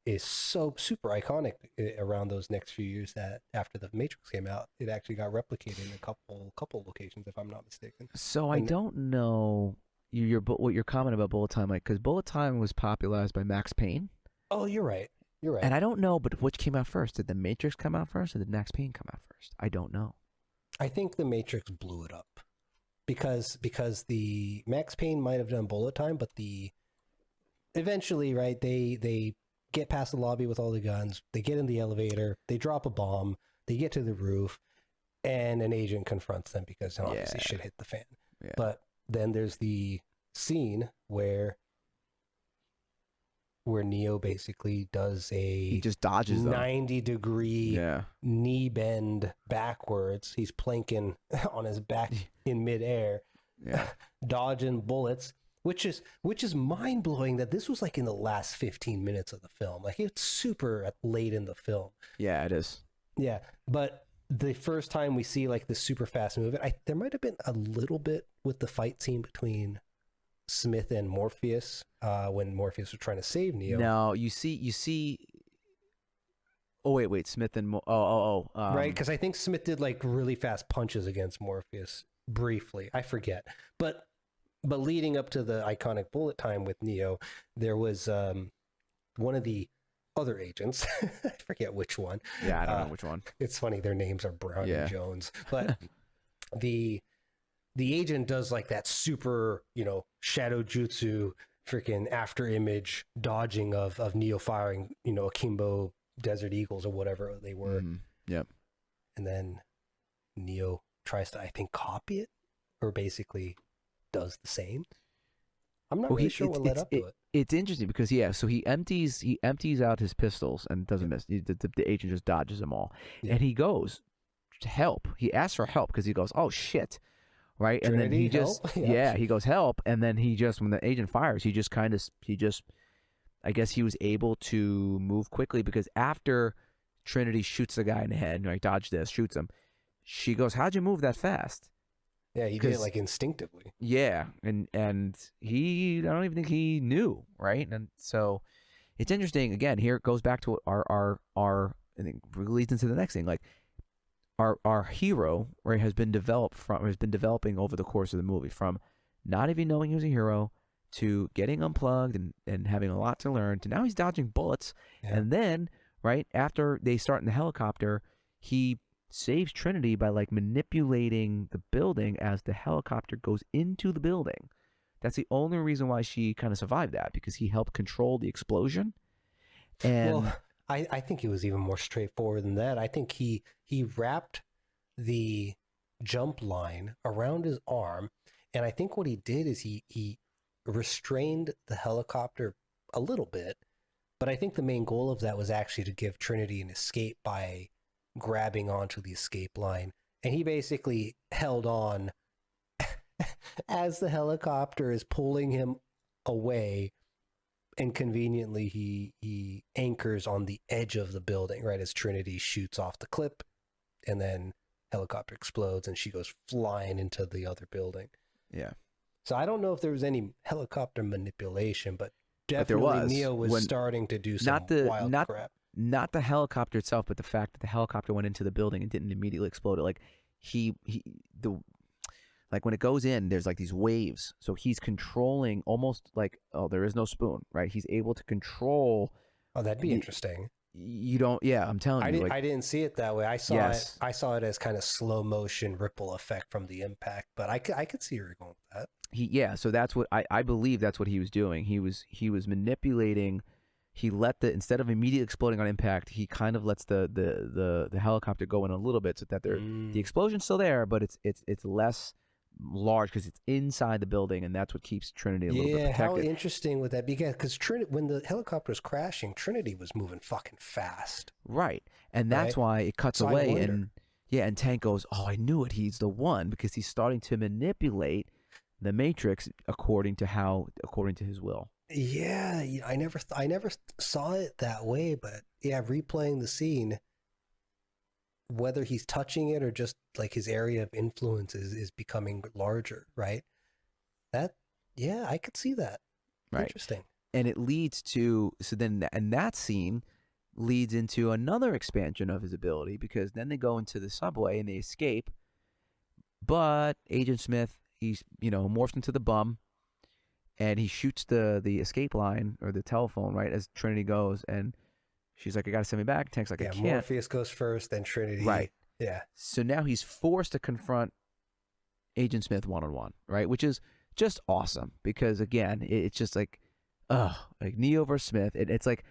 Speaker 1: is so super iconic around those next few years that after the Matrix came out, it actually got replicated in a couple locations, if I'm not mistaken.
Speaker 2: So I don't know what your comment about bullet time, like, because bullet time was popularized by Max Payne.
Speaker 1: Oh, you're right.
Speaker 2: And I don't know, but which came out first? Did the Matrix come out first, or did Max Payne come out first? I don't know.
Speaker 1: I think the Matrix blew it up because the Max Payne might have done bullet time, but eventually, right? They get past the lobby with all the guns. They get in the elevator. They drop a bomb. They get to the roof, and an agent confronts them because obviously shit hit the fan. Yeah. But then there's the scene where Neo basically does he
Speaker 2: just dodges
Speaker 1: 90-degree knee bend backwards. He's planking on his back in midair, dodging bullets, which is mind blowing that this was like in the last 15 minutes of the film. Like, it's super late in the film.
Speaker 2: Yeah, it is.
Speaker 1: Yeah, but the first time we see like this super fast movement, there might have been a little bit with the fight scene between Smith and Morpheus when Morpheus was trying to save Neo.
Speaker 2: No, you see. Oh wait, Smith and
Speaker 1: right, because I think Smith did like really fast punches against Morpheus briefly. I forget, but leading up to the iconic bullet time with Neo, there was one of the other agents. I forget which one.
Speaker 2: Yeah, I don't know which one.
Speaker 1: It's funny, their names are Brown and Jones, but the agent does like that super, shadow jutsu freaking after image dodging of Neo firing, Akimbo Desert Eagles or whatever they were.
Speaker 2: Yep.
Speaker 1: And then Neo tries to, I think, copy it, or basically does the same. I'm not really sure what led up to it.
Speaker 2: It's interesting because so he empties out his pistols and doesn't miss. The agent just dodges them all, and he goes to help. He asks for help because he goes, "Oh shit." Right,
Speaker 1: Trinity,
Speaker 2: and then he just he goes help, and then he just, when the agent fires, he just I guess he was able to move quickly because after Trinity shoots the guy in the head, right, dodge this, shoots him, she goes, "How'd you move that fast?"
Speaker 1: Yeah, he did it like instinctively.
Speaker 2: Yeah, and I don't even think he knew, right? And so it's interesting. Again, here it goes back to our I think leads into the next thing, like. Our hero, right, has been developing over the course of the movie, from not even knowing he was a hero to getting unplugged and having a lot to learn to now he's dodging bullets. And then, right, after they start in the helicopter, he saves Trinity by like manipulating the building as the helicopter goes into the building. That's the only reason why she kind of survived that, because he helped control the explosion. And
Speaker 1: I think it was even more straightforward than that. I think he wrapped the jump line around his arm, and I think what he did is he restrained the helicopter a little bit, but I think the main goal of that was actually to give Trinity an escape by grabbing onto the escape line, and he basically held on as the helicopter is pulling him away. inconveniently he anchors on the edge of the building, right, as Trinity shoots off the clip, and then helicopter explodes and she goes flying into the other building.
Speaker 2: Yeah.
Speaker 1: So I don't know if there was any helicopter manipulation, but
Speaker 2: But there
Speaker 1: definitely
Speaker 2: was.
Speaker 1: Neo was
Speaker 2: When
Speaker 1: starting to do some wild crap.
Speaker 2: not the helicopter itself, but the fact that the helicopter went into the building and didn't immediately explode. Like like when it goes in, there's like these waves. So he's controlling almost like, oh, there is no spoon, right? He's able to control.
Speaker 1: Oh, that'd be interesting.
Speaker 2: You don't, yeah, I'm telling you.
Speaker 1: I didn't see it that way. I saw it as kind of slow motion ripple effect from the impact, but I could see where you're going with that.
Speaker 2: So that's what I believe that's what he was doing. He was manipulating. He let instead of immediately exploding on impact, he kind of lets the helicopter go in a little bit so that the explosion's still there, but it's less large because it's inside the building, and that's what keeps Trinity a little bit protected.
Speaker 1: How interesting would that be? Because when the helicopter was crashing, Trinity was moving fucking fast.
Speaker 2: Right, and that's why it cuts away, and Tank goes, "Oh, I knew it. He's the one," because he's starting to manipulate the Matrix according to his will.
Speaker 1: Yeah, I never saw it that way, but yeah, replaying the scene, whether he's touching it or just like his area of influence is becoming larger, right? I could see that.
Speaker 2: Right.
Speaker 1: Interesting.
Speaker 2: And it leads to, and that scene leads into another expansion of his ability, because then they go into the subway and they escape, but Agent Smith, he's, morphs into the bum, and he shoots the escape line or the telephone, right, as Trinity goes, and she's like, I gotta send me back. Tank's like, I can't.
Speaker 1: Morpheus goes first, then Trinity.
Speaker 2: Right.
Speaker 1: Yeah.
Speaker 2: So now he's forced to confront Agent Smith one-on-one, right? Which is just awesome, because again, it's just like Neo versus Smith. It's like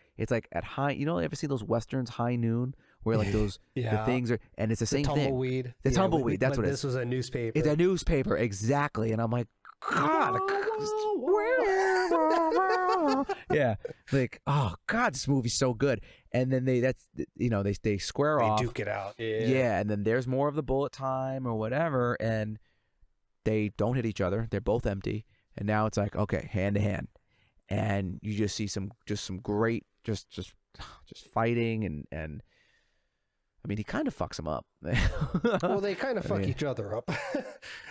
Speaker 2: at high, ever see those westerns, High Noon, where like those the things are, and it's the same
Speaker 1: tumbleweed.
Speaker 2: thing. The tumbleweed. That's what it is.
Speaker 1: This was a newspaper.
Speaker 2: It's a newspaper, exactly. And I'm like, God. Yeah, like, oh God, this movie's so good. And then they square off.
Speaker 1: They duke it out.
Speaker 2: Yeah, and then there's more of the bullet time or whatever, and they don't hit each other. They're both empty, and now it's like, okay, hand to hand, and you just see some great just fighting, and I mean, he kind of fucks him up.
Speaker 1: Well, they kind of fuck each other up.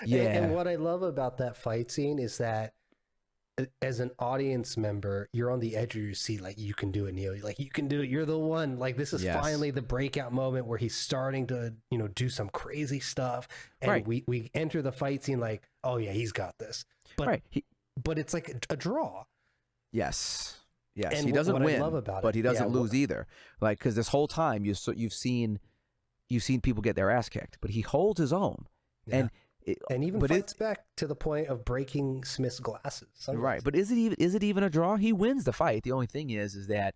Speaker 2: Yeah.
Speaker 1: And what I love about that fight scene is that as an audience member, you're on the edge of your seat. Like, you can do it, Neo. Like, you can do it. You're the one. Like, this is finally the breakout moment where he's starting to, do some crazy stuff. And we enter the fight scene like, oh yeah, he's got this. But but it's like a draw.
Speaker 2: Yes. Yes,
Speaker 1: and
Speaker 2: he doesn't win,
Speaker 1: I love about
Speaker 2: but he doesn't lose either. Like, because this whole time you've seen people get their ass kicked, but he holds his own, and even fights back to the point of breaking Smith's glasses. Sometimes. Right, but is it even a draw? He wins the fight. The only thing is that,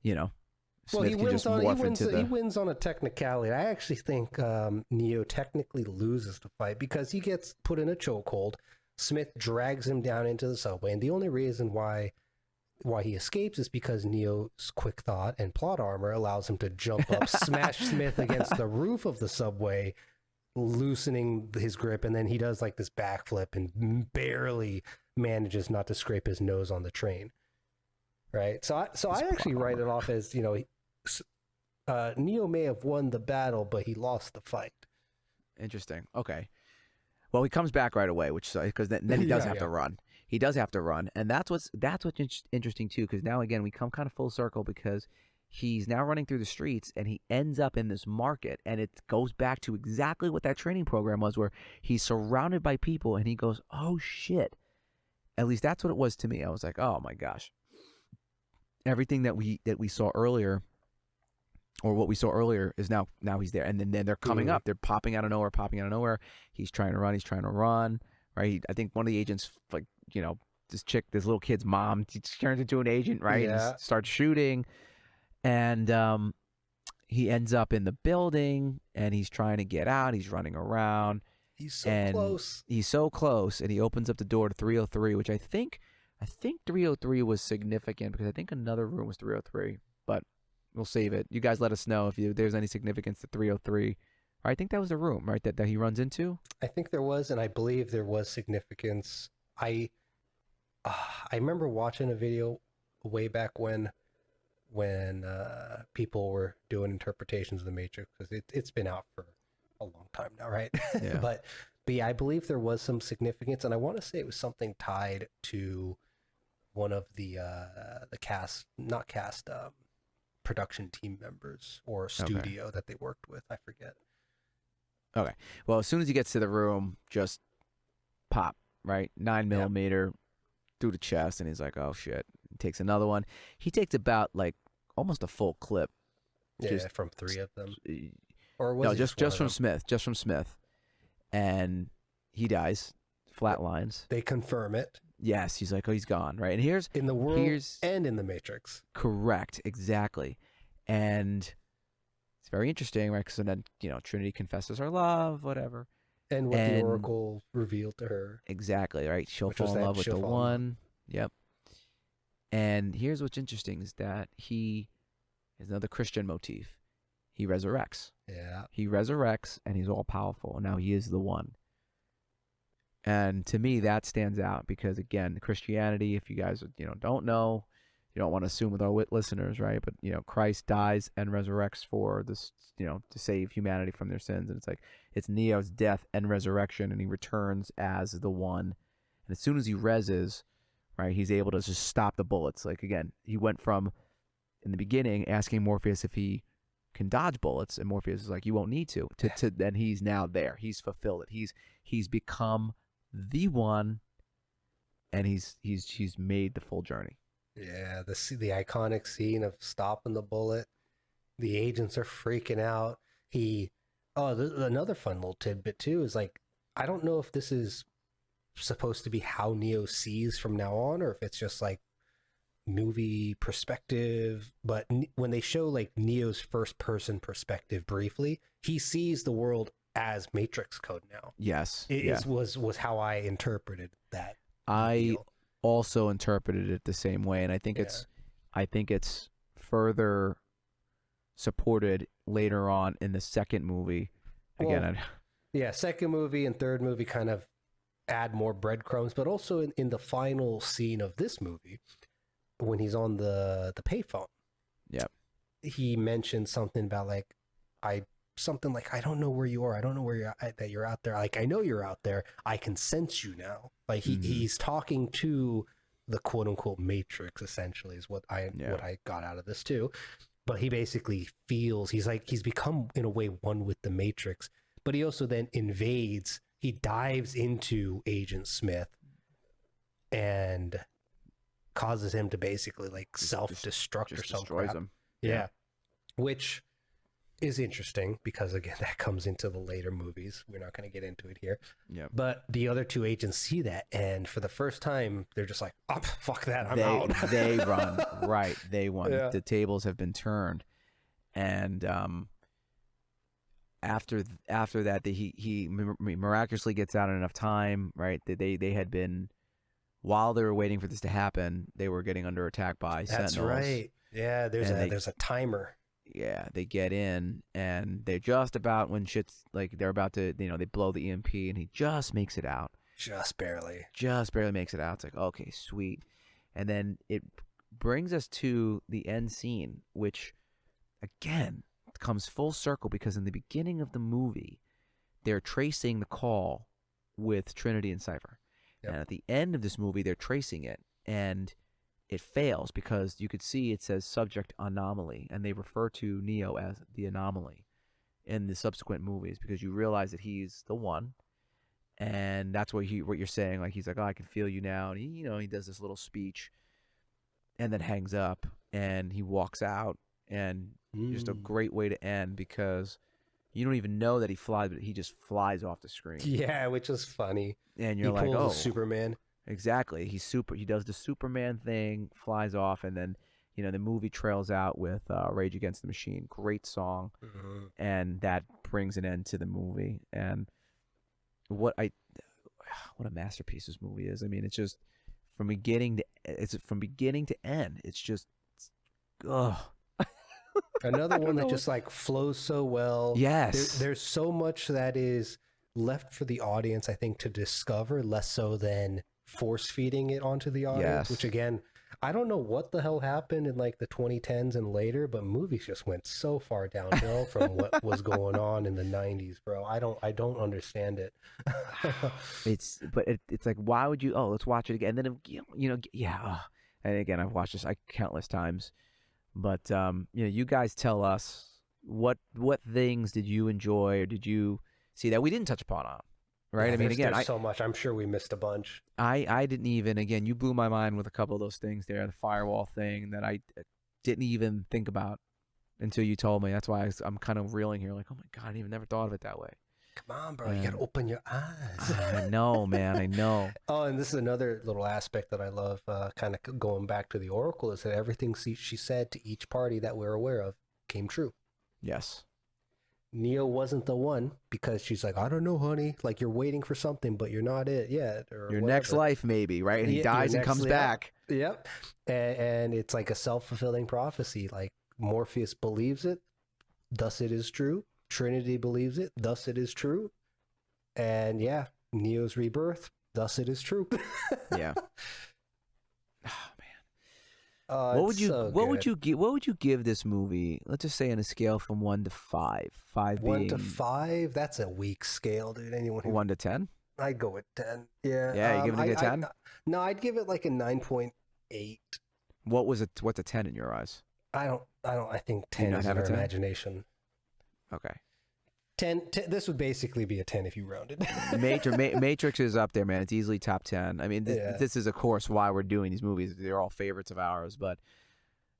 Speaker 2: Smith
Speaker 1: he wins on a technicality. I actually think Neo technically loses the fight because he gets put in a chokehold. Smith drags him down into the subway, and the only reason why he escapes is because Neo's quick thought and plot armor allows him to jump up, smash Smith against the roof of the subway, loosening his grip, and then he does like this backflip and barely manages not to scrape his nose on the train. Right? So I actually write it off as, Neo may have won the battle, but he lost the fight.
Speaker 2: Interesting. Okay. Well, he comes back right away, because then he does have to run. He does have to run, and that's what's interesting too. Because now again, we come kind of full circle, because he's now running through the streets, and he ends up in this market, and it goes back to exactly what that training program was, where he's surrounded by people, and he goes, "Oh shit!" At least that's what it was to me. I was like, "Oh my gosh!" Everything that we saw earlier, or what we saw earlier, is now he's there, and then they're coming up. They're popping out of nowhere. He's trying to run. Right? I think one of the agents, like, this little kid's mom, turns into an agent, right?
Speaker 1: Yeah.
Speaker 2: And starts shooting, and he ends up in the building, and he's trying to get out. He's running around.
Speaker 1: He's so close.
Speaker 2: He's so close, and he opens up the door to 303, which I think 303 was significant, because I think another room was 303, but we'll save it. You guys let us know if there's any significance to 303. I think that was the room, right, that he runs into?
Speaker 1: I think there was, and I believe there was significance. I remember watching a video way back when people were doing interpretations of the Matrix, because it's been out for a long time now, right?
Speaker 2: Yeah.
Speaker 1: But yeah, I believe there was some significance, and I want to say it was something tied to one of the not cast production team members or studio that they worked with. I forget.
Speaker 2: Okay. Well, as soon as he gets to the room, just pop, right? 9mm through the chest, and he's like, "Oh shit!" He takes another one. He takes about like almost a full clip.
Speaker 1: Yeah, from 3 of them.
Speaker 2: Uh,
Speaker 1: Or was
Speaker 2: No,
Speaker 1: it
Speaker 2: just from Smith, and he dies, flatlines.
Speaker 1: They confirm it
Speaker 2: Yes, he's like, "Oh, he's gone," right? And here's
Speaker 1: in the world and in the Matrix.
Speaker 2: correct, exactly, and it's very interesting, right? Because then Trinity confesses her love, whatever.
Speaker 1: And what the Oracle revealed to her.
Speaker 2: Exactly, right? She'll fall in love with the one. Yep. And here's what's interesting is that he is another Christian motif. He resurrects.
Speaker 1: Yeah.
Speaker 2: He resurrects, and he's all powerful. Now he is the one. And to me, that stands out because, again, Christianity, if you guys don't know, you don't want to assume with our listeners, right? But Christ dies and resurrects for this, to save humanity from their sins, and it's Neo's death and resurrection, and he returns as the one. And as soon as he reses, right, he's able to just stop the bullets. Like, again, he went from in the beginning asking Morpheus if he can dodge bullets, and Morpheus is like, "You won't need to." Then he's now there. He's fulfilled it. He's become the one, and he's made the full journey.
Speaker 1: Yeah, the iconic scene of stopping the bullet. The agents are freaking out. Another fun little tidbit too is like, I don't know if this is supposed to be how Neo sees from now on, or if it's just like movie perspective, but when they show like Neo's first person perspective briefly, he sees the world as Matrix code now.
Speaker 2: Yes.
Speaker 1: Was how I interpreted that.
Speaker 2: I also interpreted it the same way, and I think it's further supported later on in the second movie. Again,
Speaker 1: second movie and third movie kind of add more breadcrumbs, but also in the final scene of this movie, when he's on the payphone, he mentioned something about like, I don't know where you are. I don't know where you're at, that you're out there. Like, I know you're out there. I can sense you now. Like he's talking to the quote unquote Matrix, essentially, is what I got out of this too. But he basically feels he's become in a way one with the Matrix. But he also then invades. He dives into Agent Smith and causes him to basically like self-destruct or something.
Speaker 2: Destroys him.
Speaker 1: Yeah. Which is interesting because, again, that comes into the later movies. We're not going to get into it here.
Speaker 2: Yeah.
Speaker 1: But the other two agents see that, and for the first time, they're just like, "Oh, fuck that, I'm out."
Speaker 2: They run. Right. They won. Yeah. The tables have been turned. And after that, he miraculously gets out in enough time, right? They had been, while they were waiting for this to happen, they were getting under attack by Sentinels.
Speaker 1: That's right. Yeah, there's a timer.
Speaker 2: Yeah, they get in, and they're just about, when shit's like, they're about to, they blow the EMP, and he just makes it out.
Speaker 1: Just barely
Speaker 2: makes it out. It's like, okay, sweet. And then it brings us to the end scene, which, again, comes full circle, because in the beginning of the movie, they're tracing the call with Trinity and Cypher. Yep. And at the end of this movie, they're tracing it, and it fails because you could see it says subject anomaly, and they refer to Neo as the anomaly in the subsequent movies, because you realize that he's the one, and that's what you're saying. Like, he's like, "Oh, I can feel you now," and he does this little speech, and then hangs up, and he walks out, and just a great way to end, because you don't even know that he flies, but he just flies off the screen.
Speaker 1: Yeah, which is funny.
Speaker 2: And you're like, "Oh,
Speaker 1: Superman."
Speaker 2: Exactly. He does the Superman thing, flies off, and then the movie trails out with Rage Against the Machine. Great song. Mm-hmm. And that brings an end to the movie. And what a masterpiece this movie is. I mean, it's just from beginning to end. It's just
Speaker 1: another one that just like flows so well.
Speaker 2: Yes.
Speaker 1: There's so much that is left for the audience, I think, to discover, less so than force feeding it onto the audience. Yes. Which, again, I don't know what the hell happened in like the 2010s and later, but movies just went so far downhill from what was going on in the 90s, bro. I don't understand it.
Speaker 2: It's like, why would you? Oh, let's watch it again. And then yeah. And again, I've watched this countless times. But you guys tell us what things did you enjoy or did you see that we didn't touch upon right?
Speaker 1: Yeah,
Speaker 2: I mean, again,
Speaker 1: there's so much. I'm sure we missed a bunch.
Speaker 2: I didn't even, again, you blew my mind with a couple of those things there, the firewall thing that I didn't even think about until you told me. That's why I'm kind of reeling here, like, oh my God, I even never thought of it that way.
Speaker 1: Come on, bro. You got to open your eyes.
Speaker 2: I know, man. I know.
Speaker 1: Oh, and this is another little aspect that I love, kind of going back to the Oracle, is that everything she said to each party that we're aware of came true.
Speaker 2: Yes.
Speaker 1: Neo wasn't the one because she's like, I don't know, honey. Like, you're waiting for something, but you're not it yet. Or
Speaker 2: your
Speaker 1: whatever.
Speaker 2: Next life, maybe, right? And he dies and comes back.
Speaker 1: Yep. And it's like a self-fulfilling prophecy. Like, Morpheus believes it, thus it is true. Trinity believes it, thus it is true. And yeah, Neo's rebirth, thus it is true.
Speaker 2: Yeah. Oh man. What would you give this movie? Let's just say on a scale from 1 to 5. 5
Speaker 1: 1
Speaker 2: being
Speaker 1: to 5, that's a weak scale, dude. Anyone who
Speaker 2: 1 to 10?
Speaker 1: I'd go with 10. Yeah.
Speaker 2: Yeah, you giving it a 10?
Speaker 1: No, I'd give it like a 9.8.
Speaker 2: What's a 10 in your eyes?
Speaker 1: I think 10 is our imagination.
Speaker 2: Okay.
Speaker 1: 10, this would basically be a 10 if you rounded.
Speaker 2: Matrix is up there, man. It's easily top 10. I mean, this is, of course, why we're doing these movies. They're all favorites of ours. But,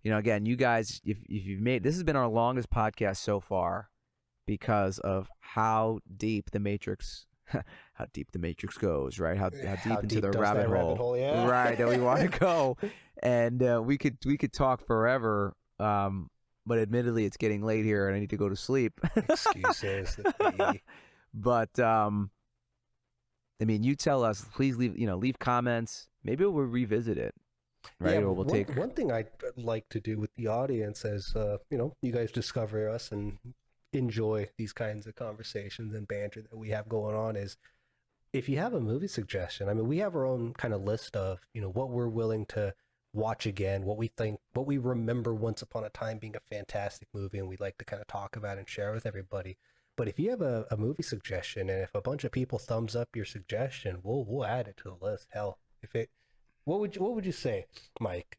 Speaker 2: again, you guys, if you've made, this has been our longest podcast so far because of how deep the Matrix goes, right? How deep into the rabbit hole,
Speaker 1: yeah.
Speaker 2: Right, that we want to go. And we could talk forever. But admittedly, it's getting late here, and I need to go to sleep.
Speaker 1: Excuses.
Speaker 2: But I mean, you tell us. Please leave comments. Maybe we'll revisit it. Right?
Speaker 1: Yeah,
Speaker 2: or we'll take
Speaker 1: one thing I'd like to do with the audience, as you guys discover us and enjoy these kinds of conversations and banter that we have going on, is if you have a movie suggestion. I mean, we have our own kind of list of what we're willing to watch again, what we remember once upon a time being a fantastic movie, and we'd like to kind of talk about and share with everybody. But if you have a movie suggestion, and if a bunch of people thumbs up your suggestion, we'll add it to the list. Hell, what would you say, Mike?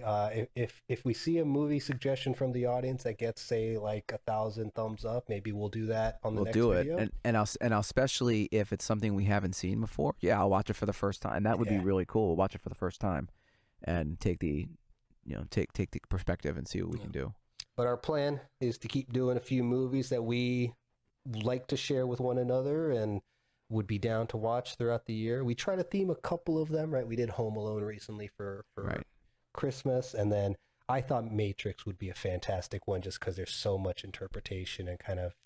Speaker 1: If we see a movie suggestion from the audience that gets, say, like 1,000 thumbs up, maybe we'll do that on the next video.
Speaker 2: We'll do it, and I'll especially if it's something we haven't seen before. Yeah, I'll watch it for the first time. That would be really cool. We'll watch it for the first time. And take the perspective and see what we can do.
Speaker 1: But our plan is to keep doing a few movies that we like to share with one another and would be down to watch throughout the year. We try to theme a couple of them, right? We did Home Alone recently for Christmas, and then I thought Matrix would be a fantastic one just because there's so much interpretation and kind of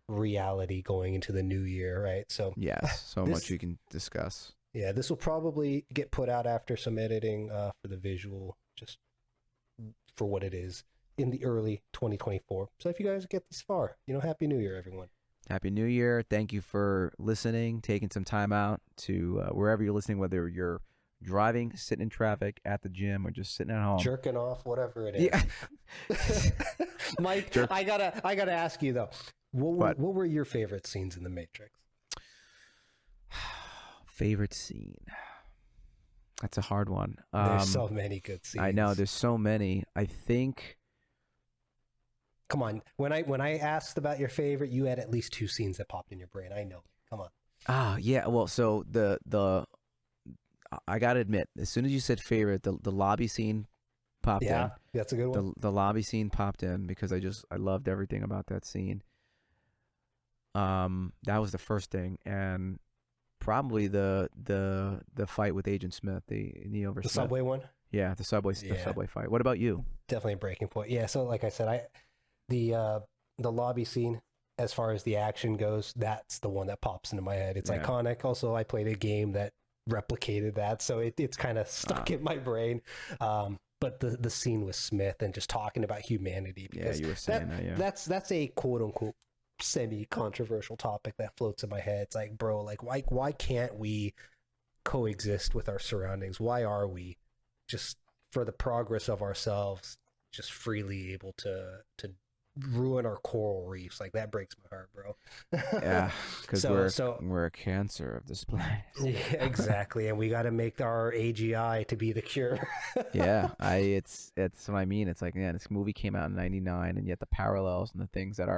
Speaker 1: reality going into the new year, right? So
Speaker 2: yes, so much you can discuss.
Speaker 1: Yeah, this will probably get put out after some editing for the visual, just for what it is, in the early 2024. So if you guys get this far, Happy New Year, everyone.
Speaker 2: Happy New Year. Thank you for listening, taking some time out to wherever you're listening, whether you're driving, sitting in traffic, at the gym, or just sitting at home.
Speaker 1: Jerking off, whatever it is. Yeah. Mike, I gotta ask you, though. What were your favorite scenes in The Matrix?
Speaker 2: Favorite scene? That's a hard one.
Speaker 1: There's so many good scenes.
Speaker 2: I know, there's so many. I think.
Speaker 1: Come on, when I asked about your favorite, you had at least 2 scenes that popped in your brain. I know. Come on.
Speaker 2: Yeah. Well, so the I gotta admit, as soon as you said favorite, the lobby scene popped in.
Speaker 1: Yeah, that's a good one.
Speaker 2: The lobby scene popped in because I loved everything about that scene. That was the first thing, and probably the fight with Agent Smith, the Neo versus
Speaker 1: the subway one.
Speaker 2: Yeah, the subway fight. What about you?
Speaker 1: Definitely a breaking point. Yeah, so like I said, the lobby scene, as far as the action goes, that's the one that pops into my head. It's iconic. Also, I played a game that replicated that, so it's kind of stuck in my brain. But the scene with Smith and just talking about humanity, because
Speaker 2: you were saying that. Yeah,
Speaker 1: that's a quote unquote semi-controversial topic that floats in my head. It's like, bro, like why can't we coexist with our surroundings? Why are we just for the progress of ourselves, just freely able to ruin our coral reefs. Like, that breaks my heart, bro.
Speaker 2: Yeah, because we're a cancer of this planet.
Speaker 1: Yeah, exactly, and we got to make our AGI to be the cure.
Speaker 2: Yeah, it's what I mean. It's like, man, this movie came out in '99, and yet the parallels and the things that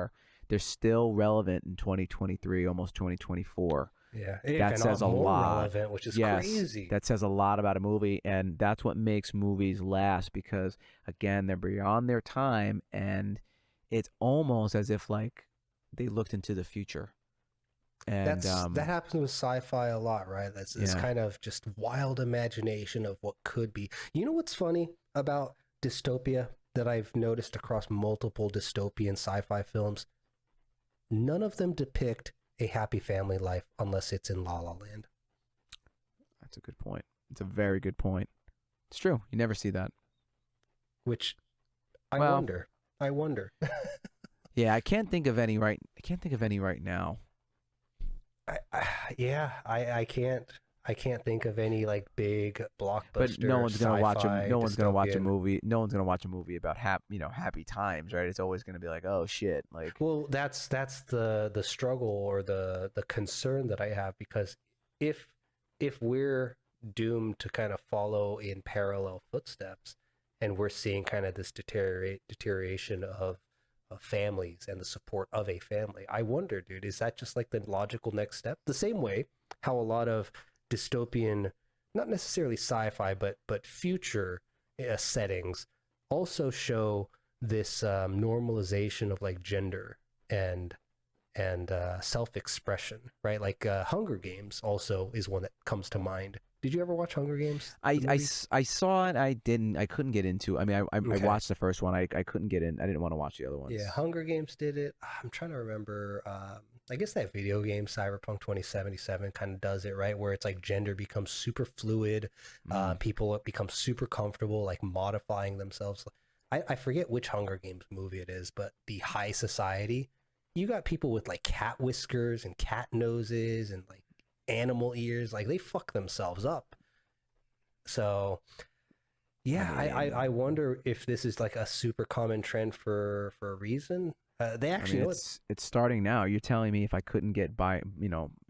Speaker 2: they're still relevant in 2023, almost 2024.
Speaker 1: Yeah,
Speaker 2: that says a lot.
Speaker 1: Relevant, which is
Speaker 2: yes,
Speaker 1: crazy.
Speaker 2: That says a lot about a movie, and that's what makes movies last. Because again, they're beyond their time, and it's almost as if like they looked into the future. And
Speaker 1: that happens with sci-fi a lot, right? That's this kind of just wild imagination of what could be. You know what's funny about dystopia that I've noticed across multiple dystopian sci-fi films? None of them depict a happy family life unless it's in La La Land.
Speaker 2: That's a good point. It's a very good point. It's true. You never see that.
Speaker 1: Which I wonder.
Speaker 2: Yeah, I can't think of any right now.
Speaker 1: I can't think of any like big blockbuster.
Speaker 2: But no one's gonna watch a movie. No one's gonna watch a movie about happy times, right? It's always gonna be like, oh shit, like.
Speaker 1: Well, that's the struggle or the concern that I have, because if we're doomed to kind of follow in parallel footsteps, and we're seeing kind of this deterioration of families and the support of a family, I wonder, dude, is that just like the logical next step? The same way how a lot of dystopian, not necessarily sci-fi, but future settings also show this normalization of like gender and self-expression, right? Like Hunger Games also is one that comes to mind. Did you ever watch Hunger Games?
Speaker 2: I saw it. I couldn't get into. I mean, I watched the first one. I couldn't get in. I didn't want to watch the other ones.
Speaker 1: Yeah, Hunger Games did it. I'm trying to remember. I guess that video game Cyberpunk 2077 kind of does it, right? Where it's like gender becomes super fluid. People become super comfortable, like modifying themselves. I forget which Hunger Games movie it is, but the high society, you got people with like cat whiskers and cat noses and like animal ears, like they fuck themselves up. So yeah, I wonder if this is like a super common trend for a reason. They actually
Speaker 2: it's starting now. You're telling me if I couldn't get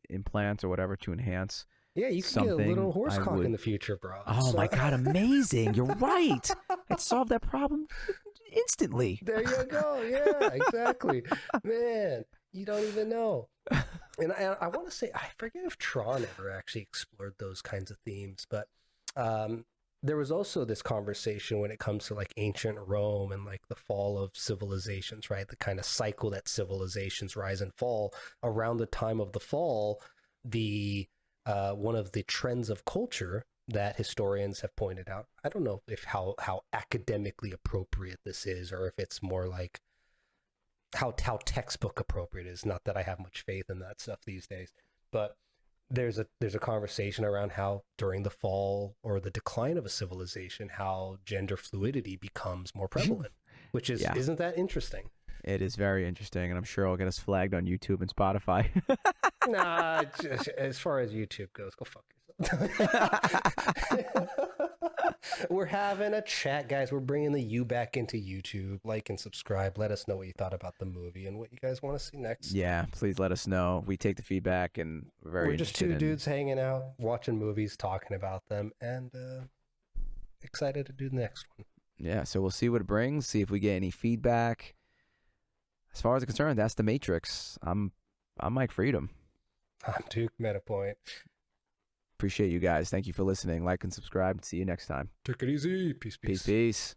Speaker 2: implants or whatever to enhance,
Speaker 1: yeah, you can get a little horse cock in the future, bro.
Speaker 2: Oh my god, amazing. You're right. I'd solve that problem instantly.
Speaker 1: There you go. Yeah, exactly. Man, you don't even know. And I want to say, I forget if Tron ever actually explored those kinds of themes, but there was also this conversation when it comes to like ancient Rome and like the fall of civilizations, right? The kind of cycle that civilizations rise and fall. Around the time of the fall, the one of the trends of culture that historians have pointed out, I don't know if how academically appropriate this is, or if it's more like how textbook appropriate it is. Not that I have much faith in that stuff these days, but there's a conversation around how during the fall or the decline of a civilization, how gender fluidity becomes more prevalent, which is, isn't that interesting?
Speaker 2: It is very interesting, and I'm sure it'll get us flagged on YouTube and Spotify.
Speaker 1: Nah, as far as YouTube goes, go fuck yourself. We're having a chat, guys. We're bringing the you back into YouTube. Like and subscribe. Let us know what you thought about the movie and what you guys want to see next.
Speaker 2: Yeah, please let us know. We take the feedback, and we're
Speaker 1: just two dudes hanging out, watching movies, talking about them, and excited to do the next one.
Speaker 2: Yeah, so we'll see what it brings, see if we get any feedback. As far as I'm concerned, that's The Matrix. I'm Mike Freedom.
Speaker 1: I'm Duke Meadowpoint.
Speaker 2: Appreciate you guys. Thank you for listening. Like and subscribe. See you next time.
Speaker 1: Take it easy. Peace.
Speaker 2: Peace.